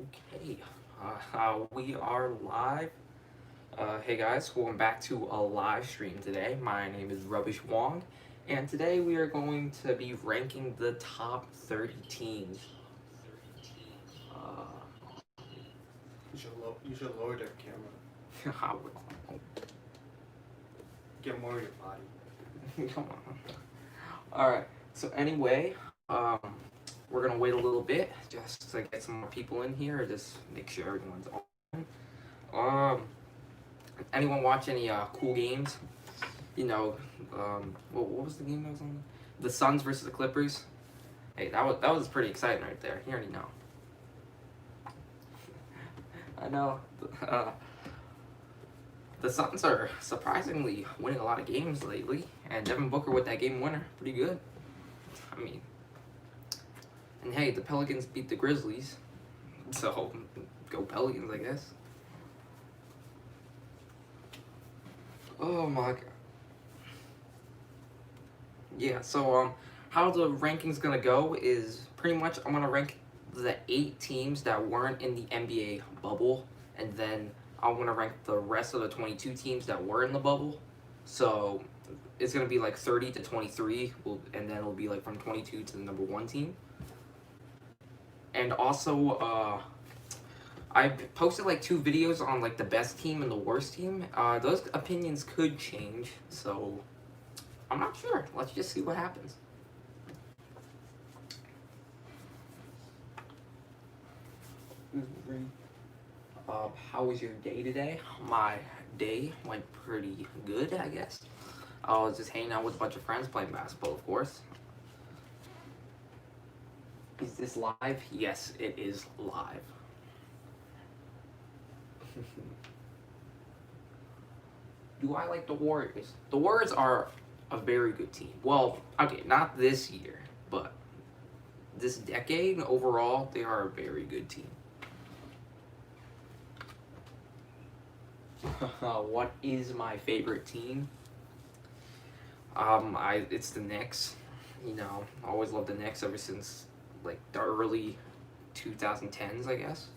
Okay, we are live. Hey guys, welcome back to a live stream today. My name is Rubbish Wong, and today we are going to be ranking the top 30 teams. Uh, You should lower the camera. I will. Get more of your body. Come on. Alright, so anyway, we're gonna wait a little bit just to get some more people in here, just make sure everyone's on. Anyone watch any cool games? You know, what was the game that was on? The Suns versus the Clippers. Hey, that was pretty exciting right there. You already know. I know. The Suns are surprisingly winning a lot of games lately, and Devin Booker with that game winner, pretty good. I mean, and hey, the Pelicans beat the Grizzlies, so go Pelicans, I guess. Oh my god. Yeah, so how the rankings gonna go is pretty much I'm gonna rank the 8 teams that weren't in the NBA bubble, and then I'm gonna rank the rest of the 22 teams that were in the bubble. So it's gonna be like 30 to 23, and then it'll be like from 22 to the number 1 team. And also, I posted like 2 videos on like the best team and the worst team. Those opinions could change, so I'm not sure. Let's just see what happens. How was your day today? My day went pretty good, I guess. I was just hanging out with a bunch of friends playing basketball, of course. Is this live? Yes, it is live. Do I like the Warriors? The Warriors are a very good team. Well, okay, not this year, but this decade overall, they are a very good team. What is my favorite team? It's the Knicks. You know, I always loved the Knicks ever since like the early 2010s, I guess.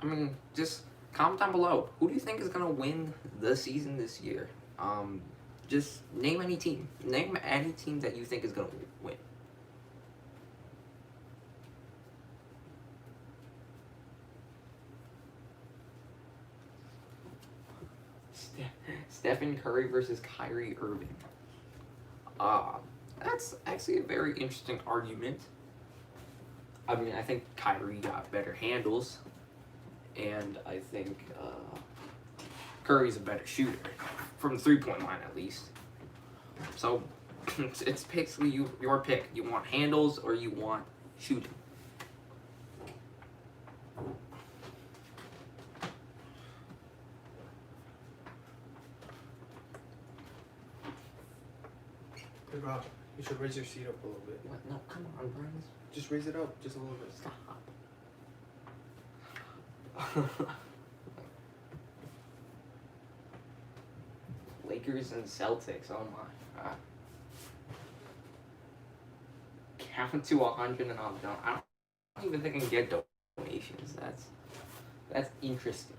I mean, just comment down below. Who do you think is gonna win the season this year? Just name any team. Name any team that you think is gonna win. Stephen Curry versus Kyrie Irving. Uh, that's actually a very interesting argument. I mean, I think Kyrie got better handles, and I think Curry's a better shooter from the 3-point line at least. So it's basically your pick. You want handles or you want shooting. Hey Rob, you should raise your seat up a little bit. What? No, come on, Brian. Just raise it up, just a little bit. Stop. Lakers and Celtics. Oh my. Count to 100 and I'll done. I don't even think I can get donations. That's interesting.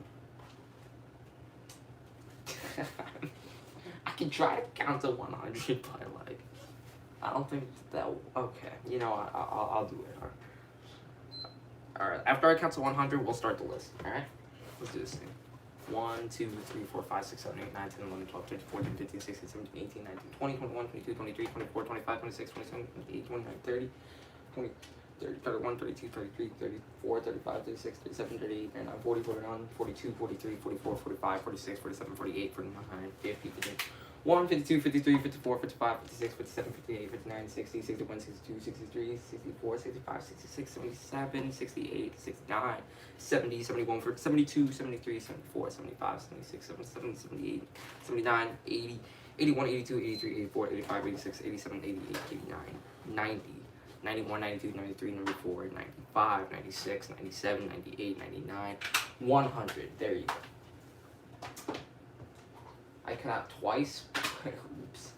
I can try to count to 100, but like, I don't think that. Okay, you know what? I'll do it. All right. After I count to 100, we'll start the list. All right. Let's do this thing. 1, 2, 3, 4, 5, 6, 7, 8, 9, 10, 11, 12, 13, 14, 15, 16, 17, 18, 19, 20, 21, 22, 23, 24, 25, 26, 27, 28, 29, 30, 20, 30, 31, 32, 33, 34, 35, 36, 37, 38, 39, 40, 41, 42, 43, 44, 45, 46, 47, 48, 49, 50, 51. 1, 52, 53, 54, 55, 56, 57, 58, 59, 60, 61, 62, 63, 64, 65, 66, 77, 68, 69, 70, 71, 72, 73, 74, 75, 76, 77, 78, 79, 80, 81, 82, 83, 84, 85, 86, 87, 88, 89, 90, 91, 92, 93, 94, 95, 96, 97, 98, 99, 100. There you go. I I cannot twice. Oops.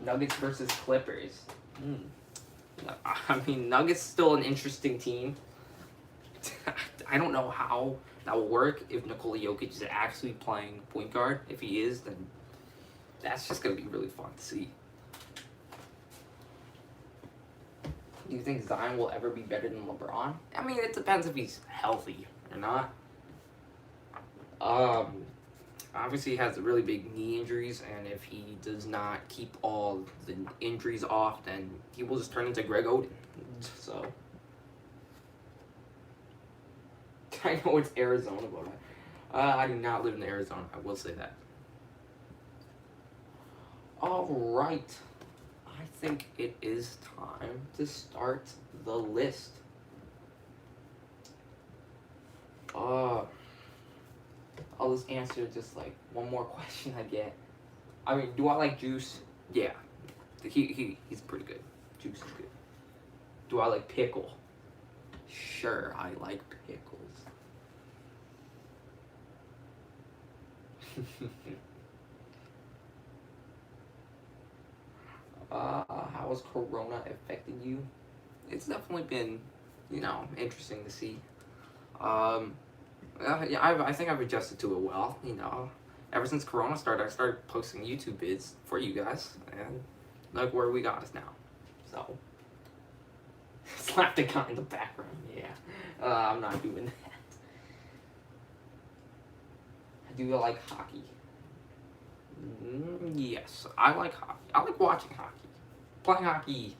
Nuggets versus Clippers. I mean, Nuggets still an interesting team. I don't know how that will work if Nikola Jokic is actually playing point guard. If he is, then that's just going to be really fun to see. Do you think Zion will ever be better than LeBron? I mean, it depends if he's healthy or not. Obviously, he has really big knee injuries, and if he does not keep all the injuries off, then he will just turn into Greg Oden. So, I know it's Arizona, but I do not live in Arizona. I will say that. All right. I think it is time to start the list. I'll just answer just like one more question I get. I mean, do I like Juice? Yeah. He's pretty good. Juice is good. Do I like Pickle? Sure, I like pickles. How has Corona affected you? It's definitely been, interesting to see. Yeah, I think I've adjusted to it well. Ever since Corona started, I started posting YouTube vids for you guys, and look where we got us now. So, slap the guy in the background. Yeah, I'm not doing that. Do you like hockey? Yes, I like hockey. I like watching hockey. Playing hockey,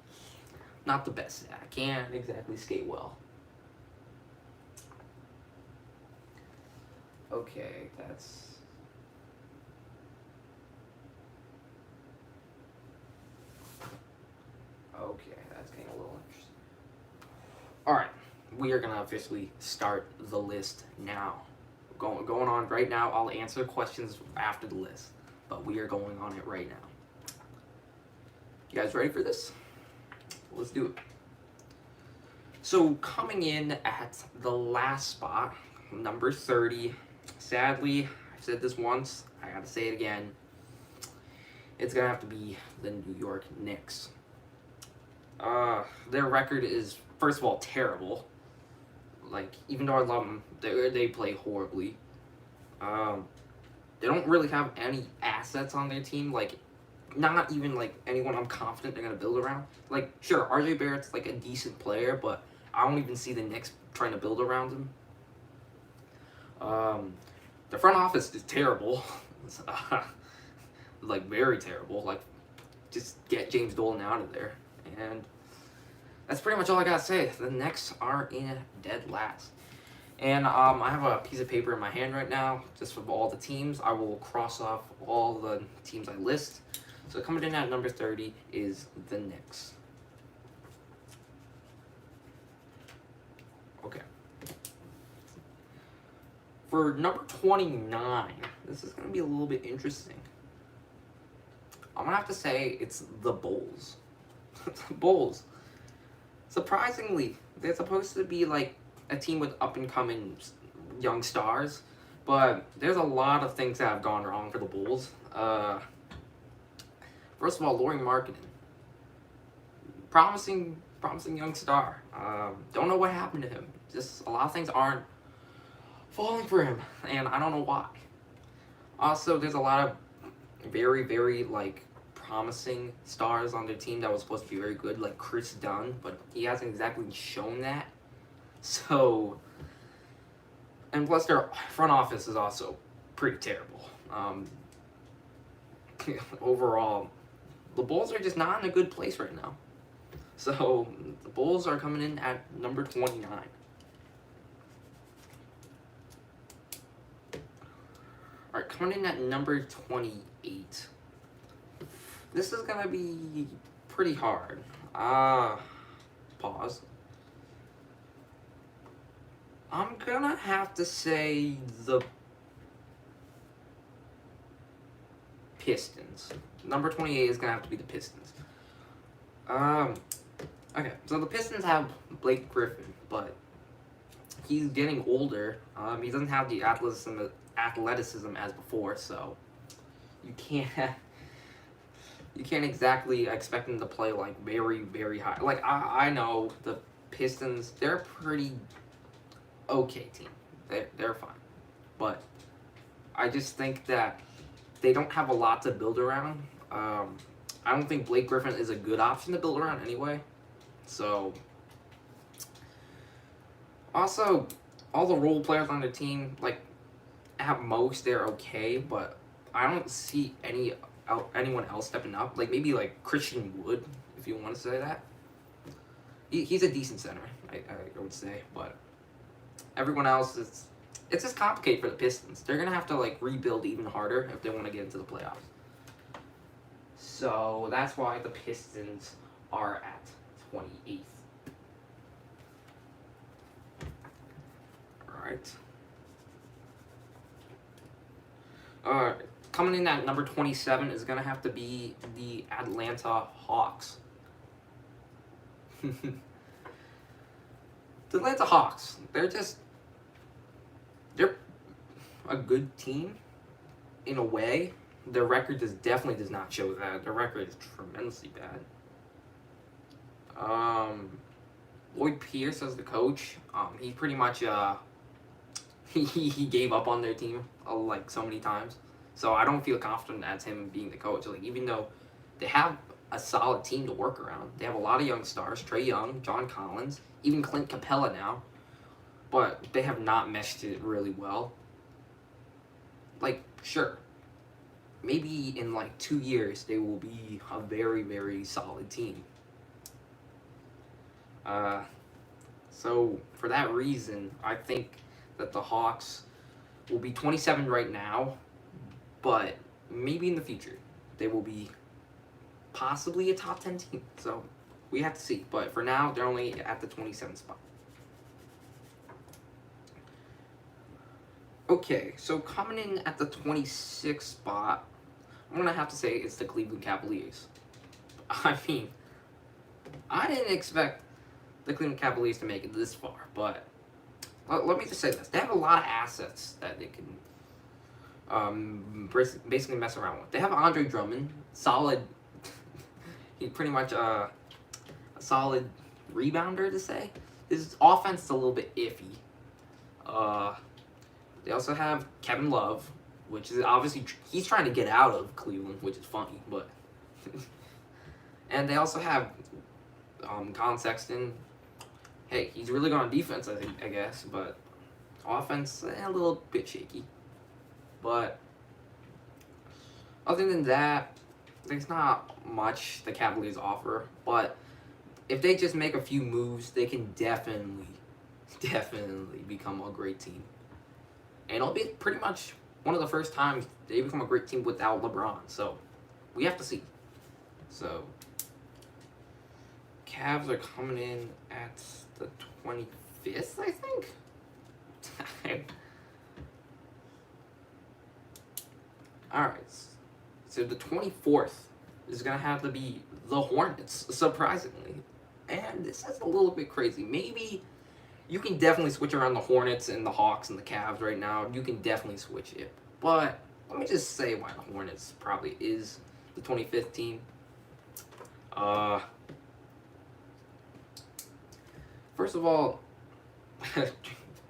not the best. I can't exactly skate well. Okay, that's... Okay, that's getting a little interesting. Alright, we are going to officially start the list now. Going on right now. I'll answer questions after the list, but we are going on it right now. You guys ready for this? Let's do it. So, coming in at the last spot, number 30... Sadly, I've said this once, I gotta say it again. It's gonna have to be the New York Knicks. Their record is, first of all, terrible. Like, even though I love them, they play horribly. They don't really have any assets on their team. Like, not even, like, anyone I'm confident they're gonna build around. Like, sure, RJ Barrett's, like, a decent player, but I don't even see the Knicks trying to build around him. The front office is terrible. Like, very terrible. Like, just get James Dolan out of there. And that's pretty much all I gotta say. The Knicks are in dead last. And I have a piece of paper in my hand right now, just with all the teams. I will cross off all the teams I list. So coming in at number 30 is the Knicks. Okay. For number 29, this is going to be a little bit interesting. I'm going to have to say it's the Bulls. The Bulls. Surprisingly, they're supposed to be like a team with up-and-coming young stars, but there's a lot of things that have gone wrong for the Bulls. First of all, Lauri Markkanen. Promising young star. Don't know what happened to him. Just a lot of things aren't falling for him, and I don't know why. Also, there's a lot of very, very, like, promising stars on their team that was supposed to be very good, like Chris Dunn, but he hasn't exactly shown that. So, and plus their front office is also pretty terrible. Overall, the Bulls are just not in a good place right now. So, the Bulls are coming in at number 29. Alright, coming in at number 28. This is gonna be pretty hard. Pause. I'm gonna have to say the Pistons. Number 28 is gonna have to be the Pistons. Okay, so the Pistons have Blake Griffin, but he's getting older. He doesn't have the athleticism as before, so you can't exactly expect him to play like very, very high. Like I know the Pistons, they're a pretty okay team. They're fine, but I just think that they don't have a lot to build around. I don't think Blake Griffin is a good option to build around anyway. So, also, all the role players on the team, like, at most, they're okay, but I don't see anyone else stepping up. Like, maybe, like, Christian Wood, if you want to say that. He's a decent center, I would say, but everyone else it's just complicated for the Pistons. They're going to have to, like, rebuild even harder if they want to get into the playoffs. So that's why the Pistons are at 28th. Alright. Coming in at number 27 is going to have to be the Atlanta Hawks. The Atlanta Hawks, they're a good team in a way. Their record definitely does not show that. Their record is tremendously bad. Lloyd Pierce as the coach, he pretty much he gave up on their team like so many times. So I don't feel confident as him being the coach. Like even though they have a solid team to work around, they have a lot of young stars: Trae Young, John Collins, even Clint Capella now. But they have not meshed it really well. Like sure. Maybe in like 2 years they will be a very, very solid team. So for that reason, I think that the Hawks will be 27 right now, but maybe in the future they will be possibly a top 10 team. So we have to see. But for now, they're only at the 27th spot. Okay, so coming in at the 26th spot, I'm going to have to say it's the Cleveland Cavaliers. I mean, I didn't expect the Cleveland Cavaliers to make it this far, but let me just say this. They have a lot of assets that they can basically mess around with. They have Andre Drummond, solid, he's pretty much a solid rebounder to say. His offense is a little bit iffy. They also have Kevin Love, which is obviously, he's trying to get out of Cleveland, which is funny, but... And they also have Colin Sexton. Hey, he's really good on defense, I guess, but offense, a little bit shaky. But other than that, there's not much the Cavaliers offer, but if they just make a few moves, they can definitely become a great team. And it'll be pretty much one of the first times they become a great team without LeBron. So, we have to see. So, Cavs are coming in at the 25th, I think? Alright. So, the 24th is going to have to be the Hornets, surprisingly. And this is a little bit crazy. Maybe... You can definitely switch around the Hornets and the Hawks and the Cavs right now. You can definitely switch it. But let me just say why the Hornets probably is the 25th team. First of all,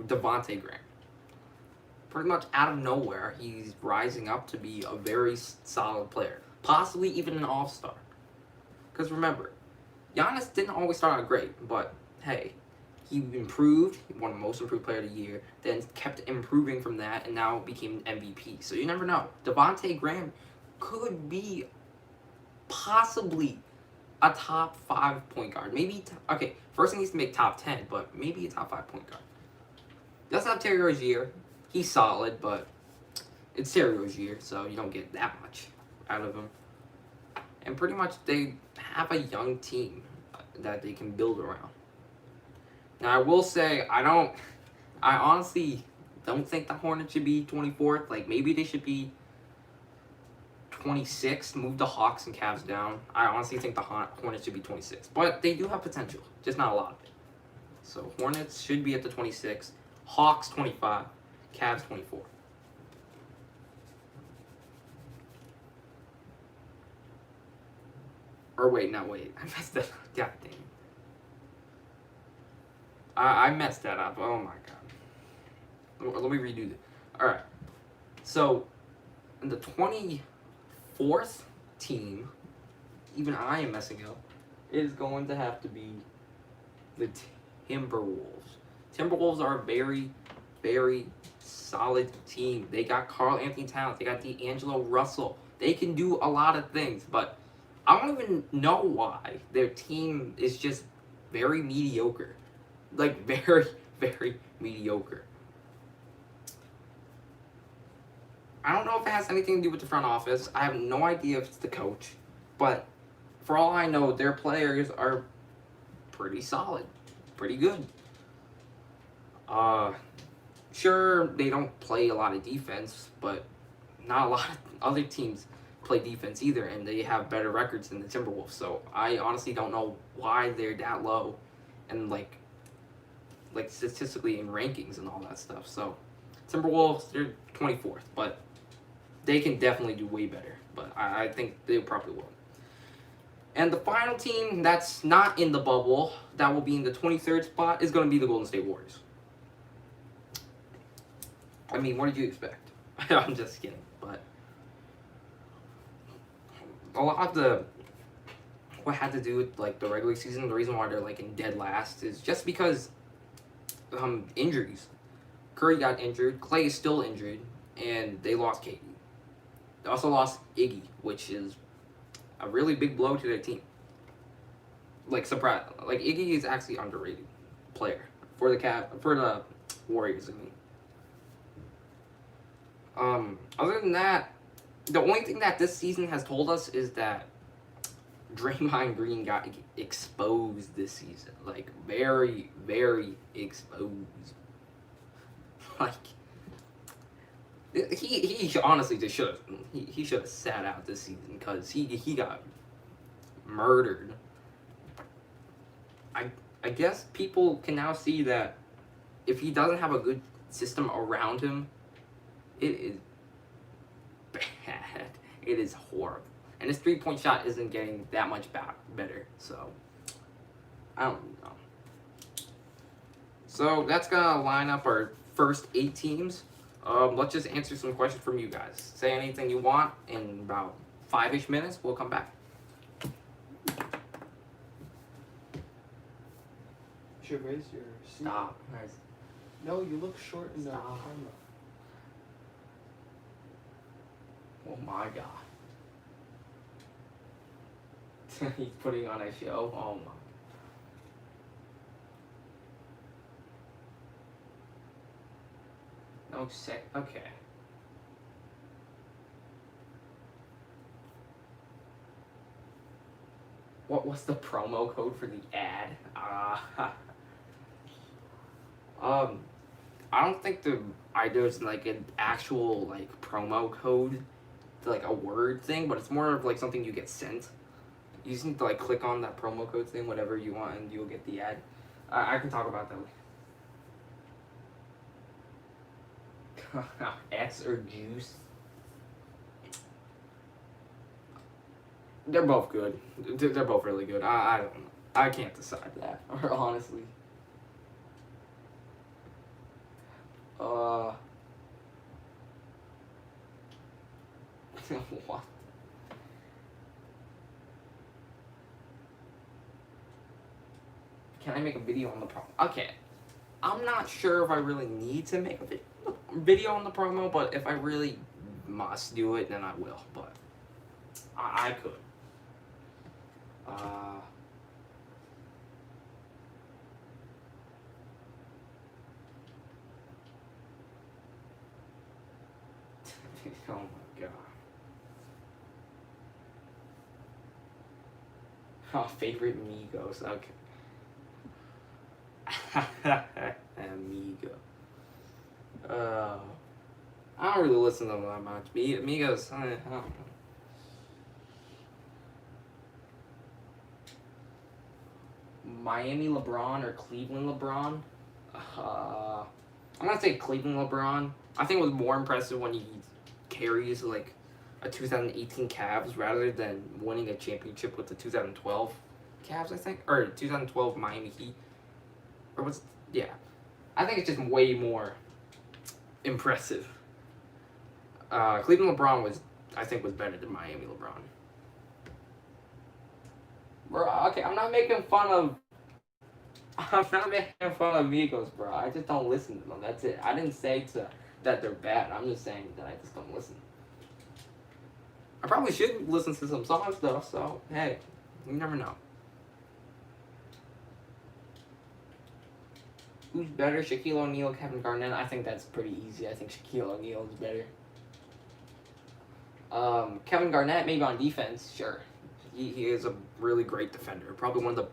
Devontae Graham. Pretty much out of nowhere, he's rising up to be a very solid player. Possibly even an all-star. Because remember, Giannis didn't always start out great, but hey, he improved, he won Most Improved Player of the Year, then kept improving from that, and now became MVP. So you never know. Devontae Graham could be possibly a top 5 point guard. Maybe, okay, first he needs to make top 10, but maybe a top 5 point guard. He does have Terry Rozier. He's solid, but it's Terry Rozier, so you don't get that much out of him. And pretty much they have a young team that they can build around. Now, I will say, I honestly don't think the Hornets should be 24th. Like, maybe they should be 26th, move the Hawks and Cavs down. I honestly think the Hornets should be 26th. But they do have potential, just not a lot of it. So, Hornets should be at the 26th. Hawks 25, Cavs 24. Or wait, no, wait. I messed that up. God damn. I messed that up. Oh my god. Let me redo this. Alright. So, the 24th team, even I am messing up, is going to have to be the Timberwolves. Timberwolves are a very, very solid team. They got Karl Anthony Towns. They got D'Angelo Russell. They can do a lot of things, but I don't even know why their team is just very mediocre. Like, very, very mediocre. I don't know if it has anything to do with the front office. I have no idea if it's the coach. But for all I know, their players are pretty solid. Pretty good. Sure, they don't play a lot of defense, but not a lot of other teams play defense either, and they have better records than the Timberwolves. So I honestly don't know why they're that low, and like statistically in rankings and all that stuff. So Timberwolves, they're 24th, but they can definitely do way better. But I think they probably will. And the final team that's not in the bubble, that will be in the 23rd spot, is going to be the Golden State Warriors. I mean, what did you expect? I'm just kidding, but a lot of what had to do with like the regular season, the reason why they're like in dead last is just because injuries. Curry got injured, Clay is still injured, and they lost KD. They also lost Iggy, which is a really big blow to their team. Like surprise, like Iggy is actually underrated player for the Warriors. I mean. Other than that, the only thing that this season has told us is that Draymond Green got exposed this season. Like, very, very exposed. Like, he honestly just should have. He should have sat out this season because he got murdered. I guess people can now see that if he doesn't have a good system around him, it is bad. It is horrible. And his three-point shot isn't getting that much better. So, I don't know. So, that's going to line up our first 8 teams. Let's just answer some questions from you guys. Say anything you want in about 5-ish minutes. We'll come back. You should raise your seat. Stop. Nice. No, you look short in the Stop. camera. Oh my god. He's putting on a show. Oh my. No sec. Okay. What was the promo code for the ad? I don't think there's like an actual like promo code, like a word thing, but it's more of like something you get sent. You just need to like click on that promo code thing, whatever you want, and you'll get the ad. I can talk about that later. X or Juice? They're both good. They're both really good. I don't know. I can't decide that, honestly. What? Can I make a video on the promo? Okay. I'm not sure if I really need to make a video on the promo, but if I really must do it, then I will. But I could. Oh my god. Oh, favorite Migos. Okay. Amigo. I don't really listen to them that much. Migos, I don't know. Miami LeBron or Cleveland LeBron? I'm gonna say Cleveland LeBron. I think it was more impressive when he carries like a 2018 Cavs rather than winning a championship with the 2012 Cavs, I think, or 2012 Miami Heat, or was yeah. I think it's just way more impressive. Cleveland LeBron I think, was better than Miami LeBron. Bro, okay, I'm not making fun of Migos, bro. I just don't listen to them. That's it. I didn't say that they're bad. I'm just saying that I just don't listen. I probably should listen to some songs though. So hey, you never know. Who's better, Shaquille O'Neal, Kevin Garnett? I think that's pretty easy. I think Shaquille O'Neal is better. Kevin Garnett, maybe on defense, sure. He is a really great defender. Probably one of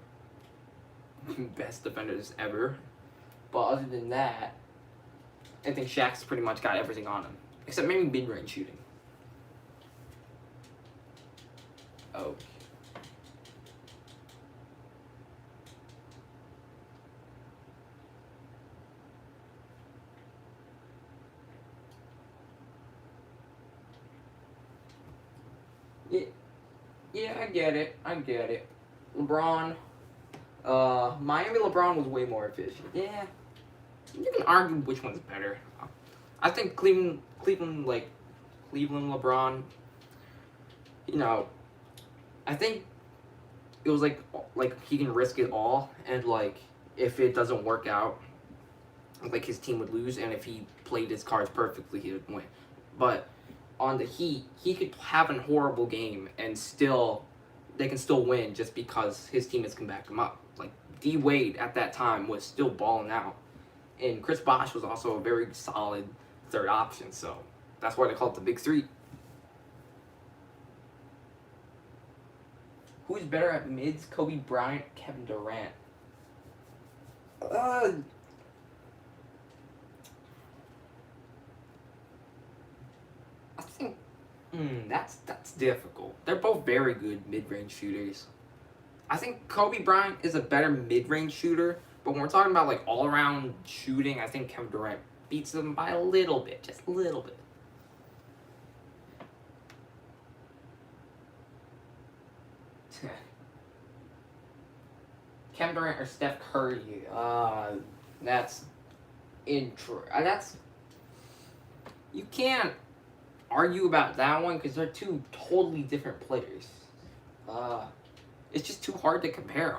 the best defenders ever. But other than that, I think Shaq's pretty much got everything on him. Except maybe mid-range shooting. Oh. Yeah, I get it. LeBron, Miami LeBron was way more efficient. Yeah, you can argue which one's better. I think Cleveland LeBron, you know, I think it was like he can risk it all, and like if it doesn't work out, like his team would lose, and if he played his cards perfectly, he would win. But on the Heat, he could have a horrible game and they can still win just because his teammates can back him up. Like D Wade at that time was still balling out, and Chris Bosh was also a very solid third option. So that's why they call it the Big Three. Who's better at mids, Kobe Bryant, Kevin Durant? I think that's difficult. They're both very good mid-range shooters. I think Kobe Bryant is a better mid-range shooter, but when we're talking about like all-around shooting, I think Kevin Durant beats them by a little bit, just a little bit. Kevin Durant or Steph Curry? That's you can't argue about that one because they're two totally different players. It's just too hard to compare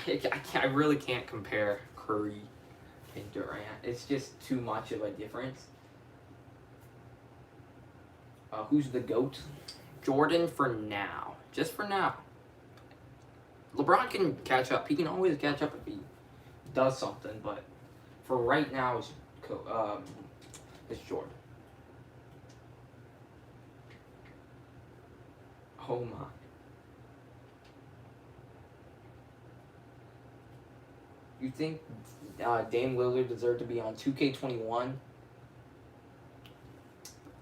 them. I really can't compare Curry and Durant. It's just too much of a difference. Who's the GOAT? Jordan for now. Just for now. LeBron can catch up. He can always catch up if he does something, but for right now, it's Jordan. Oh my. You think Dame Lillard deserved to be on 2K21?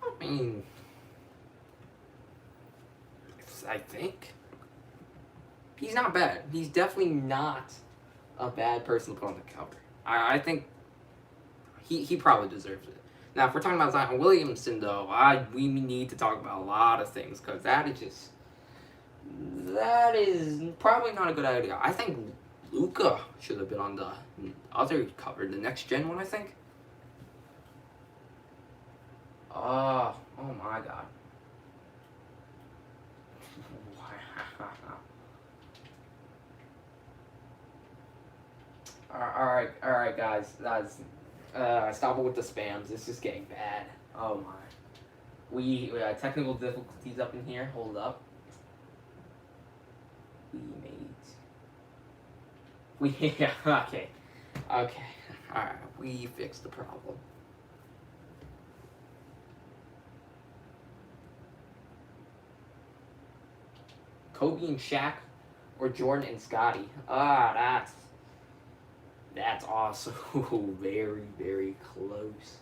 I mean, I think he's not bad. He's definitely not a bad person to put on the cover. I think he probably deserves it. Now, if we're talking about Zion Williamson, though, we need to talk about a lot of things because that is probably not a good idea. I think Luka should have been on the other cover, the next gen one, I think. Oh my God. All right, guys. Stop it with the spams. It's just getting bad. Oh my. We technical difficulties up in here. Hold up. Yeah, okay. Alright, we fixed the problem. Kobe and Shaq or Jordan and Scottie? That's also very, very close.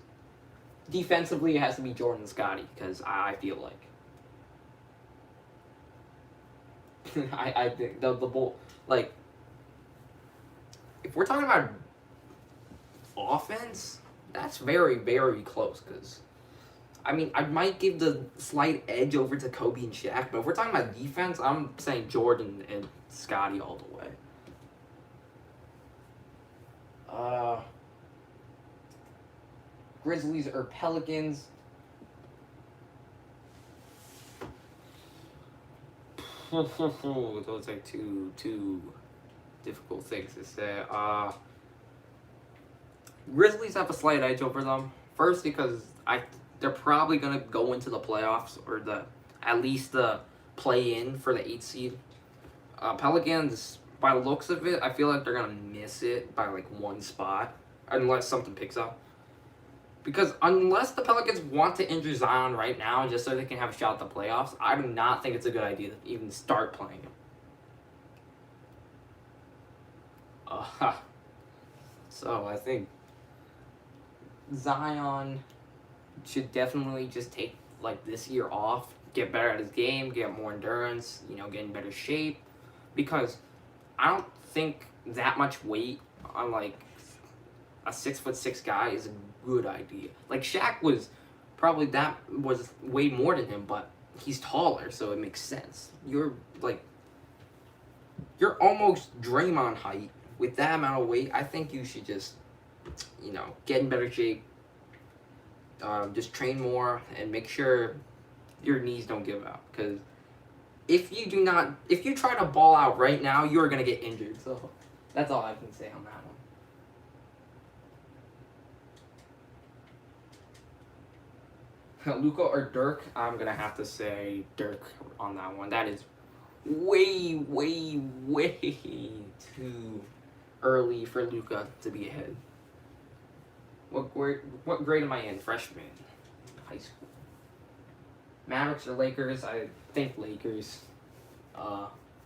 Defensively, it has to be Jordan and Scottie because I feel like I think the bull like if we're talking about offense, that's very, very close. Because, I mean, I might give the slight edge over to Kobe and Shaq, but if we're talking about defense, I'm saying Jordan and Scotty all the way. Grizzlies or Pelicans? Those are two difficult things to say. Grizzlies have a slight edge over them. First, because they're probably gonna go into the playoffs or at least the play in for the 8th seed. Pelicans, by the looks of it, I feel like they're gonna miss it by like 1 spot unless something picks up. Because unless the Pelicans want to injure Zion right now just so they can have a shot at the playoffs, I do not think it's a good idea to even start playing him. So I think Zion should definitely just take like this year off, get better at his game, get more endurance, get in better shape. Because I don't think that much weight on like a 6'6" guy is a good idea. Like Shaq was way more than him, but he's taller, so it makes sense. You're almost Draymond height with that amount of weight. I think you should just get in better shape. Just train more and make sure your knees don't give out. Because if you try to ball out right now, you're gonna get injured. So that's all I can say on that one. Luka or Dirk? I'm gonna have to say Dirk on that one. That is way, way, way too early for Luka to be ahead. What grade am I in? Freshman, high school. Mavericks or Lakers? I think Lakers.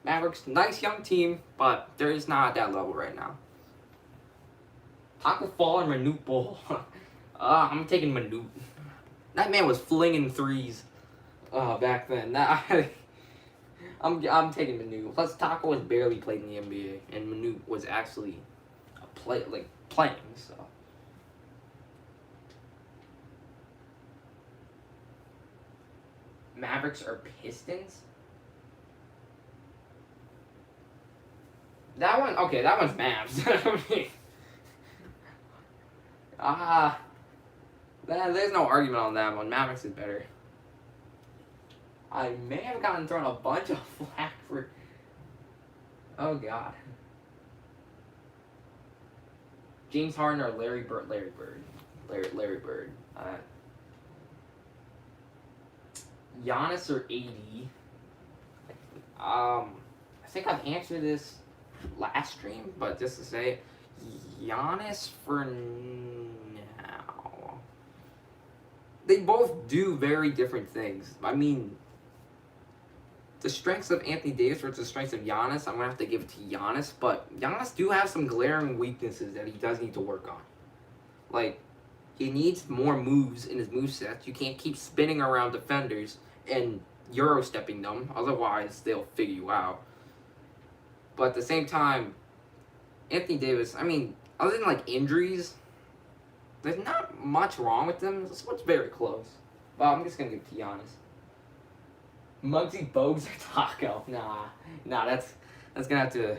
Mavericks, nice young team, but they're just not at that level right now. Taco Fall and Manute Bol. I'm taking Manute. That man was flinging threes back then. I'm taking Manute. Plus, Taco was barely played in the NBA, and Manute was actually playing. So. Mavericks or Pistons? That one, okay, that one's Mavs. There's no argument on that one. Mavericks is better. I may have gotten thrown a bunch of flack for... Oh, God. James Harden or Larry Bird? Larry Bird. Giannis or AD? I think I've answered this last stream, but just to say, Giannis for now. They both do very different things. I mean, the strengths of Anthony Davis versus the strengths of Giannis, I'm going to have to give it to Giannis, but Giannis do have some glaring weaknesses that he does need to work on. Like, he needs more moves in his moveset. You can't keep spinning around defenders and Euro-stepping them, otherwise they'll figure you out. But at the same time, Anthony Davis, I mean, other than like injuries, there's not much wrong with them. This one's very close. But I'm just going to give it to Giannis. Muggsy Bogues or Taco? Nah, that's going to have to...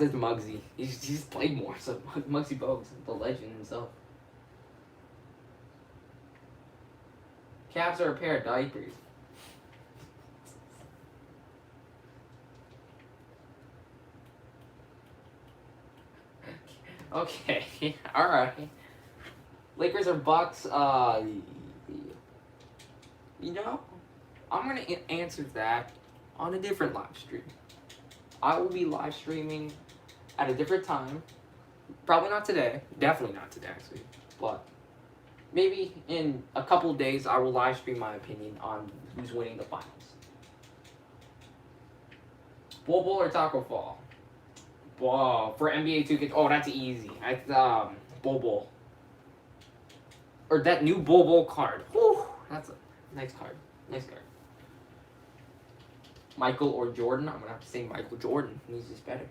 It's Muggsy. He's played more, so Muggsy Bogues, the legend himself. Cavs are a pair of diapers. Okay, alright. Lakers or Bucks? I'm gonna answer that on a different live stream. I will be live streaming at a different time. Probably not today. Definitely not today, actually. But maybe in a couple of days, I will live stream my opinion on who's winning the finals. Bol Bol or Taco Fall? Whoa, for NBA 2K. Oh, that's easy. Bol Bol. Or that new Bol Bol card. Whew, that's a nice card. Nice card. Michael or Jordan? I'm going to have to say Michael Jordan. He's just better.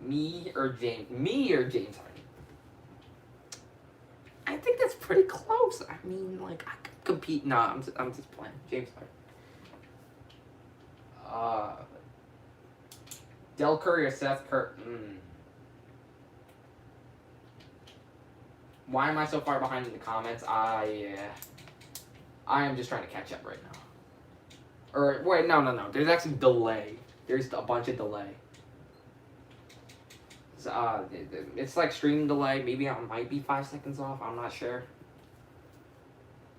Me or James Harden? I think that's pretty close. I mean, like, I could compete. Nah, I'm just playing. James Harden. Del Curry or Seth Curry? Why am I so far behind in the comments? I am just trying to catch up right now. Or, wait, no. There's actually delay. There's a bunch of delay. So, it's like stream delay. Maybe I might be 5 seconds off. I'm not sure.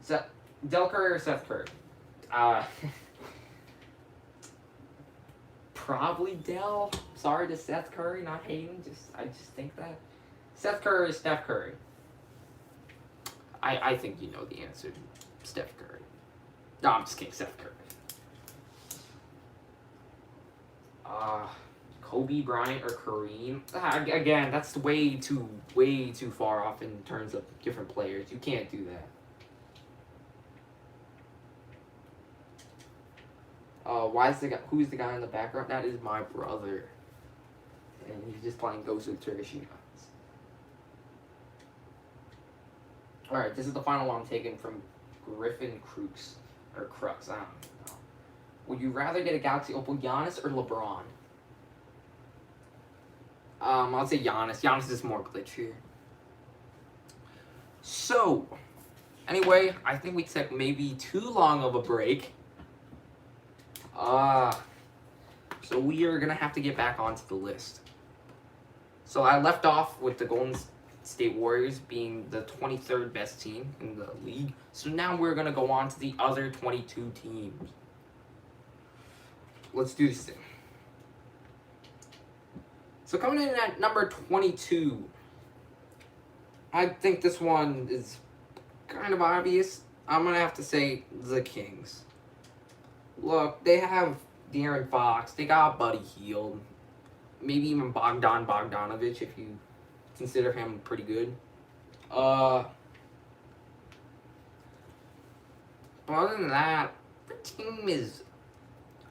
Del Curry or Seth Curry? Probably Del. Sorry to Seth Curry, not hating. I just think that. Seth Curry or Steph Curry? I think you know the answer. Steph Curry. No, I'm just kidding. Steph Curry. Kobe Bryant or Kareem? Again, that's way too far off in terms of different players. You can't do that. Who's the guy in the background? That is my brother. And he's just playing Ghost of Tsushima. Alright, this is the final one I'm taking from Griffin Crooks. Or Crux, I don't know. Would you rather get a Galaxy Opal Giannis or LeBron? I'll say Giannis. Giannis is more glitchier. So, anyway, I think we took maybe too long of a break. So we are gonna have to get back onto the list. So I left off with the Golden State Warriors being the 23rd best team in the league. So now we're gonna go on to the other 22 teams. Let's do this thing. So coming in at number 22, I think this one is kind of obvious. I'm gonna have to say the Kings. Look, they have De'Aaron Fox. They got Buddy Hield. Maybe even Bogdan Bogdanovic if you consider him pretty good. But other than that, the team is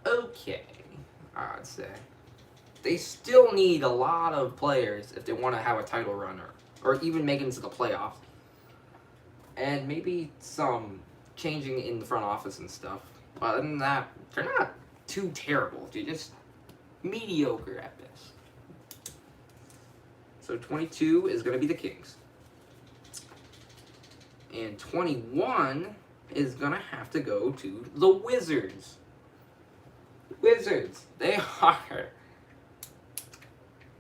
okay, I'd say. They still need a lot of players if they want to have a title run or even make it into the playoffs. And maybe some changing in the front office and stuff. But other than that, they're not too terrible. They're just mediocre at best. So 22 is going to be the Kings. And 21 is going to have to go to the Wizards. Wizards, they are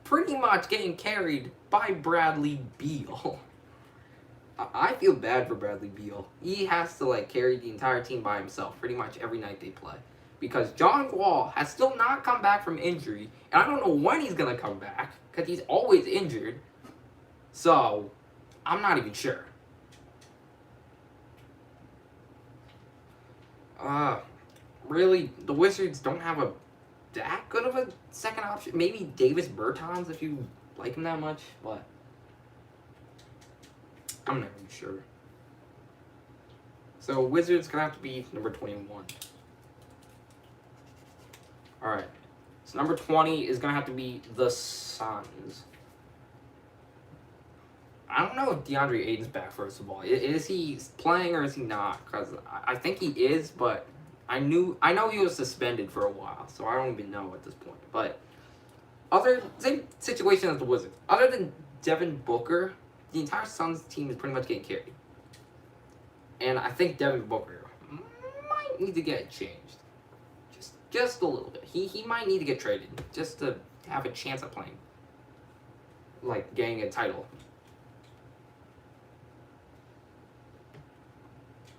pretty much getting carried by Bradley Beal. I feel bad for Bradley Beal. He has to carry the entire team by himself pretty much every night they play. Because John Wall has still not come back from injury. And I don't know when he's going to come back. Because he's always injured. So, I'm not even sure. Really, the Wizards don't have that good of a second option. Maybe Davis Bertans if you like him that much. But I'm not even sure. So, Wizards going to have to be number 21. Alright. So, number 20 is going to have to be the Suns. I don't know if DeAndre Ayton's back, first of all. Is he playing or is he not? Because I think he is, but I know he was suspended for a while, so I don't even know at this point. But same situation as the Wizards. Other than Devin Booker, the entire Suns team is pretty much getting carried. And I think Devin Booker might need to get changed. Just a little bit. He might need to get traded just to have a chance at playing. Getting a title.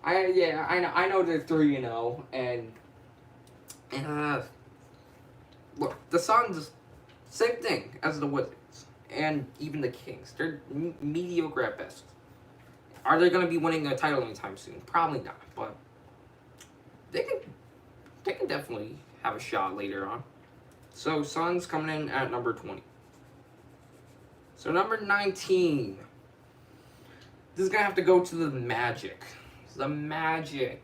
I know they're 3-0 and look, the Suns, same thing as the Wizards and even the Kings. They're mediocre at best. Are they going to be winning a title anytime soon? Probably not, but they can definitely have a shot later on. So Suns coming in at number 20. So number 19. This is going to have to go to the Magic. The Magic.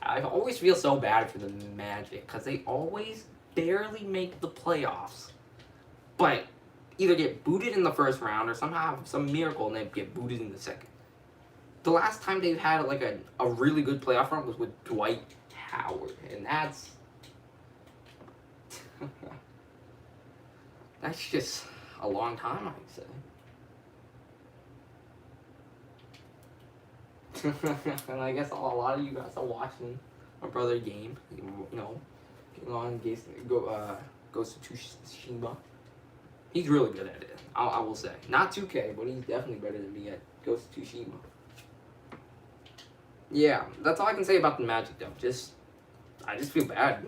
I always feel so bad for the Magic because they always barely make the playoffs, but either get booted in the first round or somehow have some miracle and they get booted in the second. The last time they've had like a really good playoff run was with Dwight Howard, and that's that's just a long time, I'd say. And I guess a lot of you guys are watching my brother game. You know, getting on Ghost of Tsushima. He's really good at it. I will say, not 2K, but he's definitely better than me at Ghost of Tsushima. Yeah, that's all I can say about the Magic, though. I just feel bad.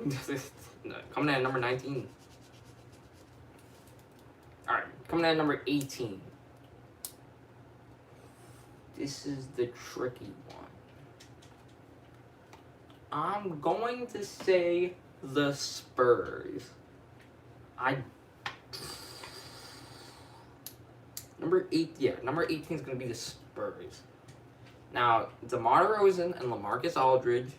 Coming in at number 19. Alright, coming in at number 18. This is the tricky one. I'm going to say the Spurs. Number 18 is going to be the Spurs. Now, DeMar DeRozan and LaMarcus Aldridge,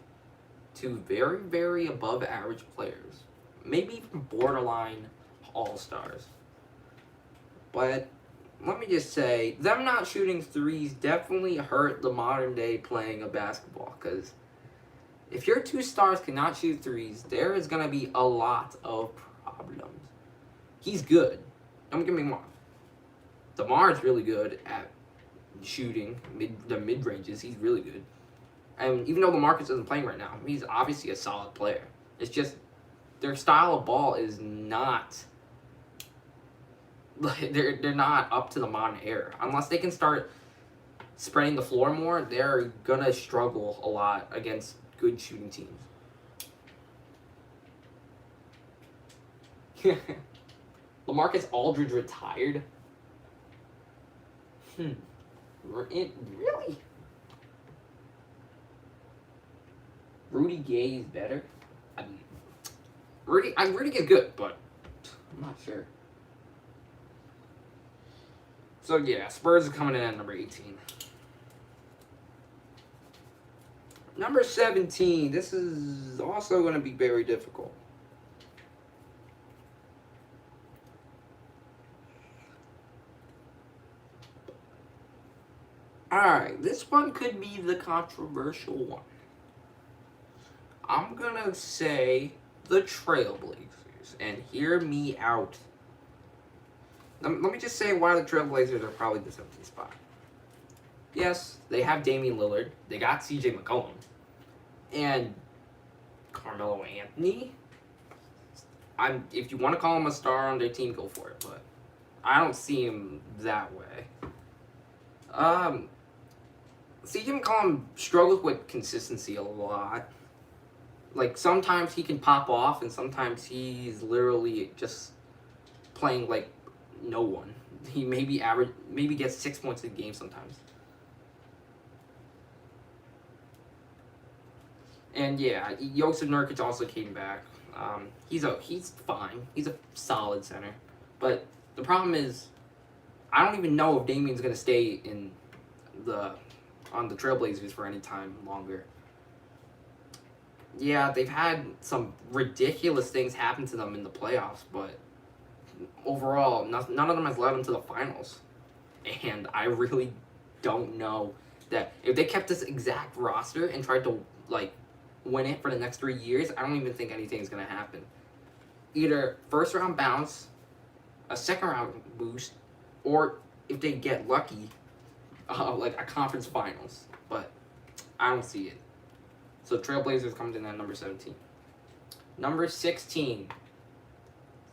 two very, very above average players. Maybe even borderline all-stars. But let me just say, them not shooting threes definitely hurt the modern day playing of basketball. Because if your two stars cannot shoot threes, there is going to be a lot of problems. He's good. Don't get me wrong. DeMar is really good at shooting the mid ranges. He's really good, and even though LaMarcus isn't playing right now, he's obviously a solid player. It's just their style of ball is not they're not up to the modern era. Unless they can start spreading the floor more, they're gonna struggle a lot against good shooting teams. LaMarcus Aldridge retired. Really? Rudy Gay is better? Rudy Gay is good, but I'm not sure. So yeah, Spurs are coming in at number 18. Number 17. This is also going to be very difficult. Alright, this one could be the controversial one. I'm gonna say the Trailblazers, and hear me out. Let me just say why the Trailblazers are probably the 17th spot. Yes, they have Damian Lillard, they got CJ McCollum, and Carmelo Anthony. If you want to call him a star on their team, go for it, but I don't see him that way. CJ McCollum struggles with consistency a lot. Like, sometimes he can pop off, and sometimes he's literally just playing like no one. He maybe gets 6 points a game sometimes. And yeah, Josip Nurkic also came back. He's fine. He's a solid center. But the problem is, I don't even know if Damian's gonna stay on the Trailblazers for any time longer. Yeah, they've had some ridiculous things happen to them in the playoffs, but overall, none of them has led them to the finals. And I really don't know that if they kept this exact roster and tried to win it for the next 3 years, I don't even think anything's gonna happen. Either first round bounce, a second round boost, or if they get lucky, a conference finals. But I don't see it. So Trailblazers comes in at number 17. Number 16.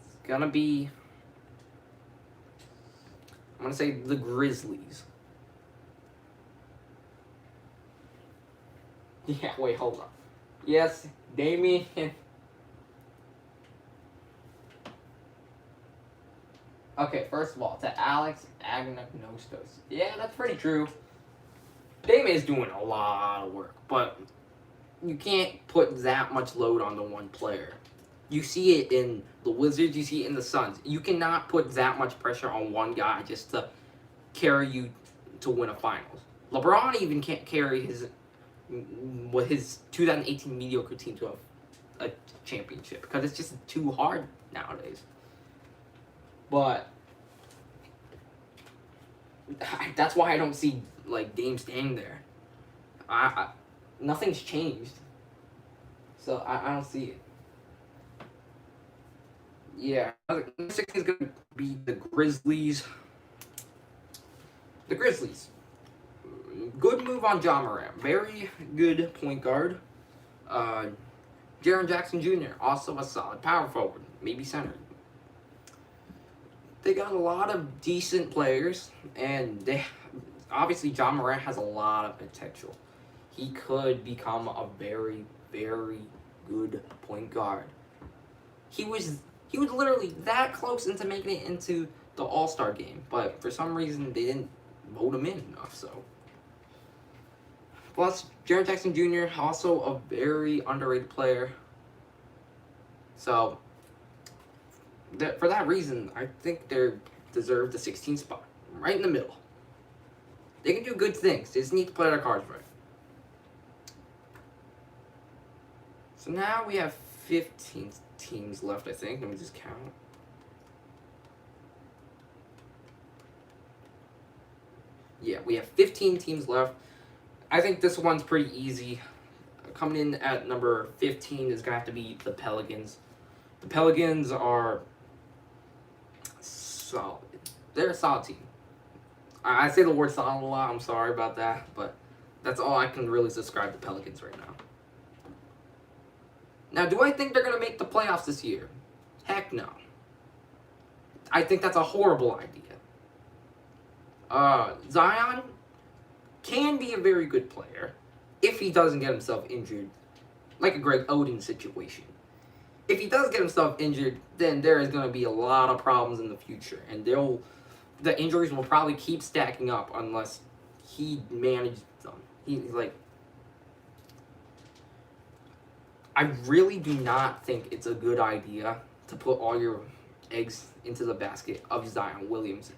It's gonna be, I'm gonna say the Grizzlies. Yeah, wait, hold on. Yes, Damian. Okay, first of all, to Alex Agnostos. Yeah, that's pretty true. Damian is doing a lot of work, but you can't put that much load on the one player. You see it in the Wizards, you see it in the Suns. You cannot put that much pressure on one guy just to carry you to win a finals. LeBron even can't carry his 2018 mediocre team to a championship because it's just too hard nowadays. But that's why I don't see like Dame staying there. Nothing's changed, so I don't see it. Yeah, number 16 is gonna be the Grizzlies. The Grizzlies. Good move on Ja Morant. Very good point guard. Jaren Jackson Jr. also a solid power forward, maybe center. They got a lot of decent players, and they obviously Ja Morant has a lot of potential. He could become a very, very good point guard. He was literally that close into making it into the All-Star game, but for some reason they didn't vote him in enough. So, plus Jaren Jackson Jr. also a very underrated player. So, for that reason, I think they deserve the 16th spot, right in the middle. They can do good things. They just need to play their cards right. So now we have 15 teams left, I think. Let me just count. Yeah, we have 15 teams left. I think this one's pretty easy. Coming in at number 15 is going to have to be the Pelicans. The Pelicans are solid. They're a solid team. I say the word solid a lot. I'm sorry about that, but that's all I can really describe the Pelicans right now. Now, do I think they're going to make the playoffs this year? Heck no. I think that's a horrible idea. Zion can be a very good player if he doesn't get himself injured, like a Greg Oden situation. If he does get himself injured, then there is going to be a lot of problems in the future, and the injuries will probably keep stacking up unless he manages them. He's like, I really do not think it's a good idea to put all your eggs into the basket of Zion Williamson.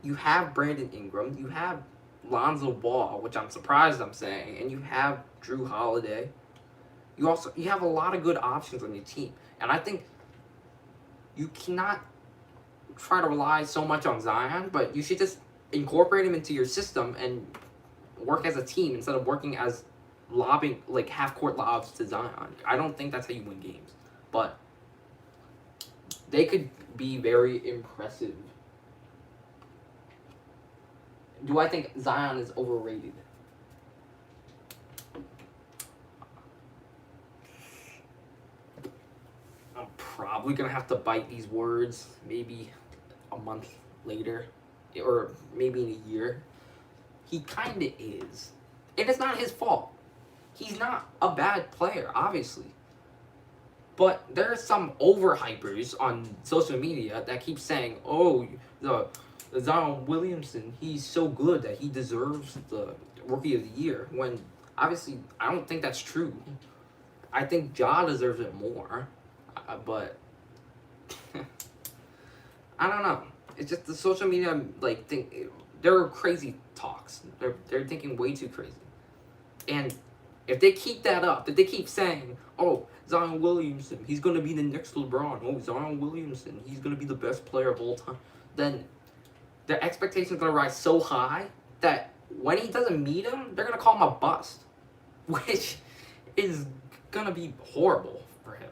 You have Brandon Ingram, you have Lonzo Ball, which I'm surprised I'm saying, and you have Drew Holiday. You have a lot of good options on your team, and I think you cannot try to rely so much on Zion, but you should just incorporate him into your system and work as a team instead of working as lobbing, like half-court lobs to Zion. I don't think that's how you win games, but they could be very impressive. Do I think Zion is overrated? I'm probably going to have to bite these words maybe a month later, or maybe in a year. He kind of is. And it's not his fault. He's not a bad player, obviously. But there are some overhypers on social media that keep saying, oh, the Zion Williamson, he's so good that he deserves the Rookie of the Year. When, obviously, I don't think that's true. I think Ja deserves it more. But, I don't know. It's just the social media, like, they're crazy talks. They're thinking way too crazy. And if they keep that up, if they keep saying, oh, Zion Williamson, he's going to be the next LeBron. Oh, Zion Williamson, he's going to be the best player of all time. Then their expectations are going to rise so high that when he doesn't meet them, they're going to call him a bust. Which is going to be horrible for him.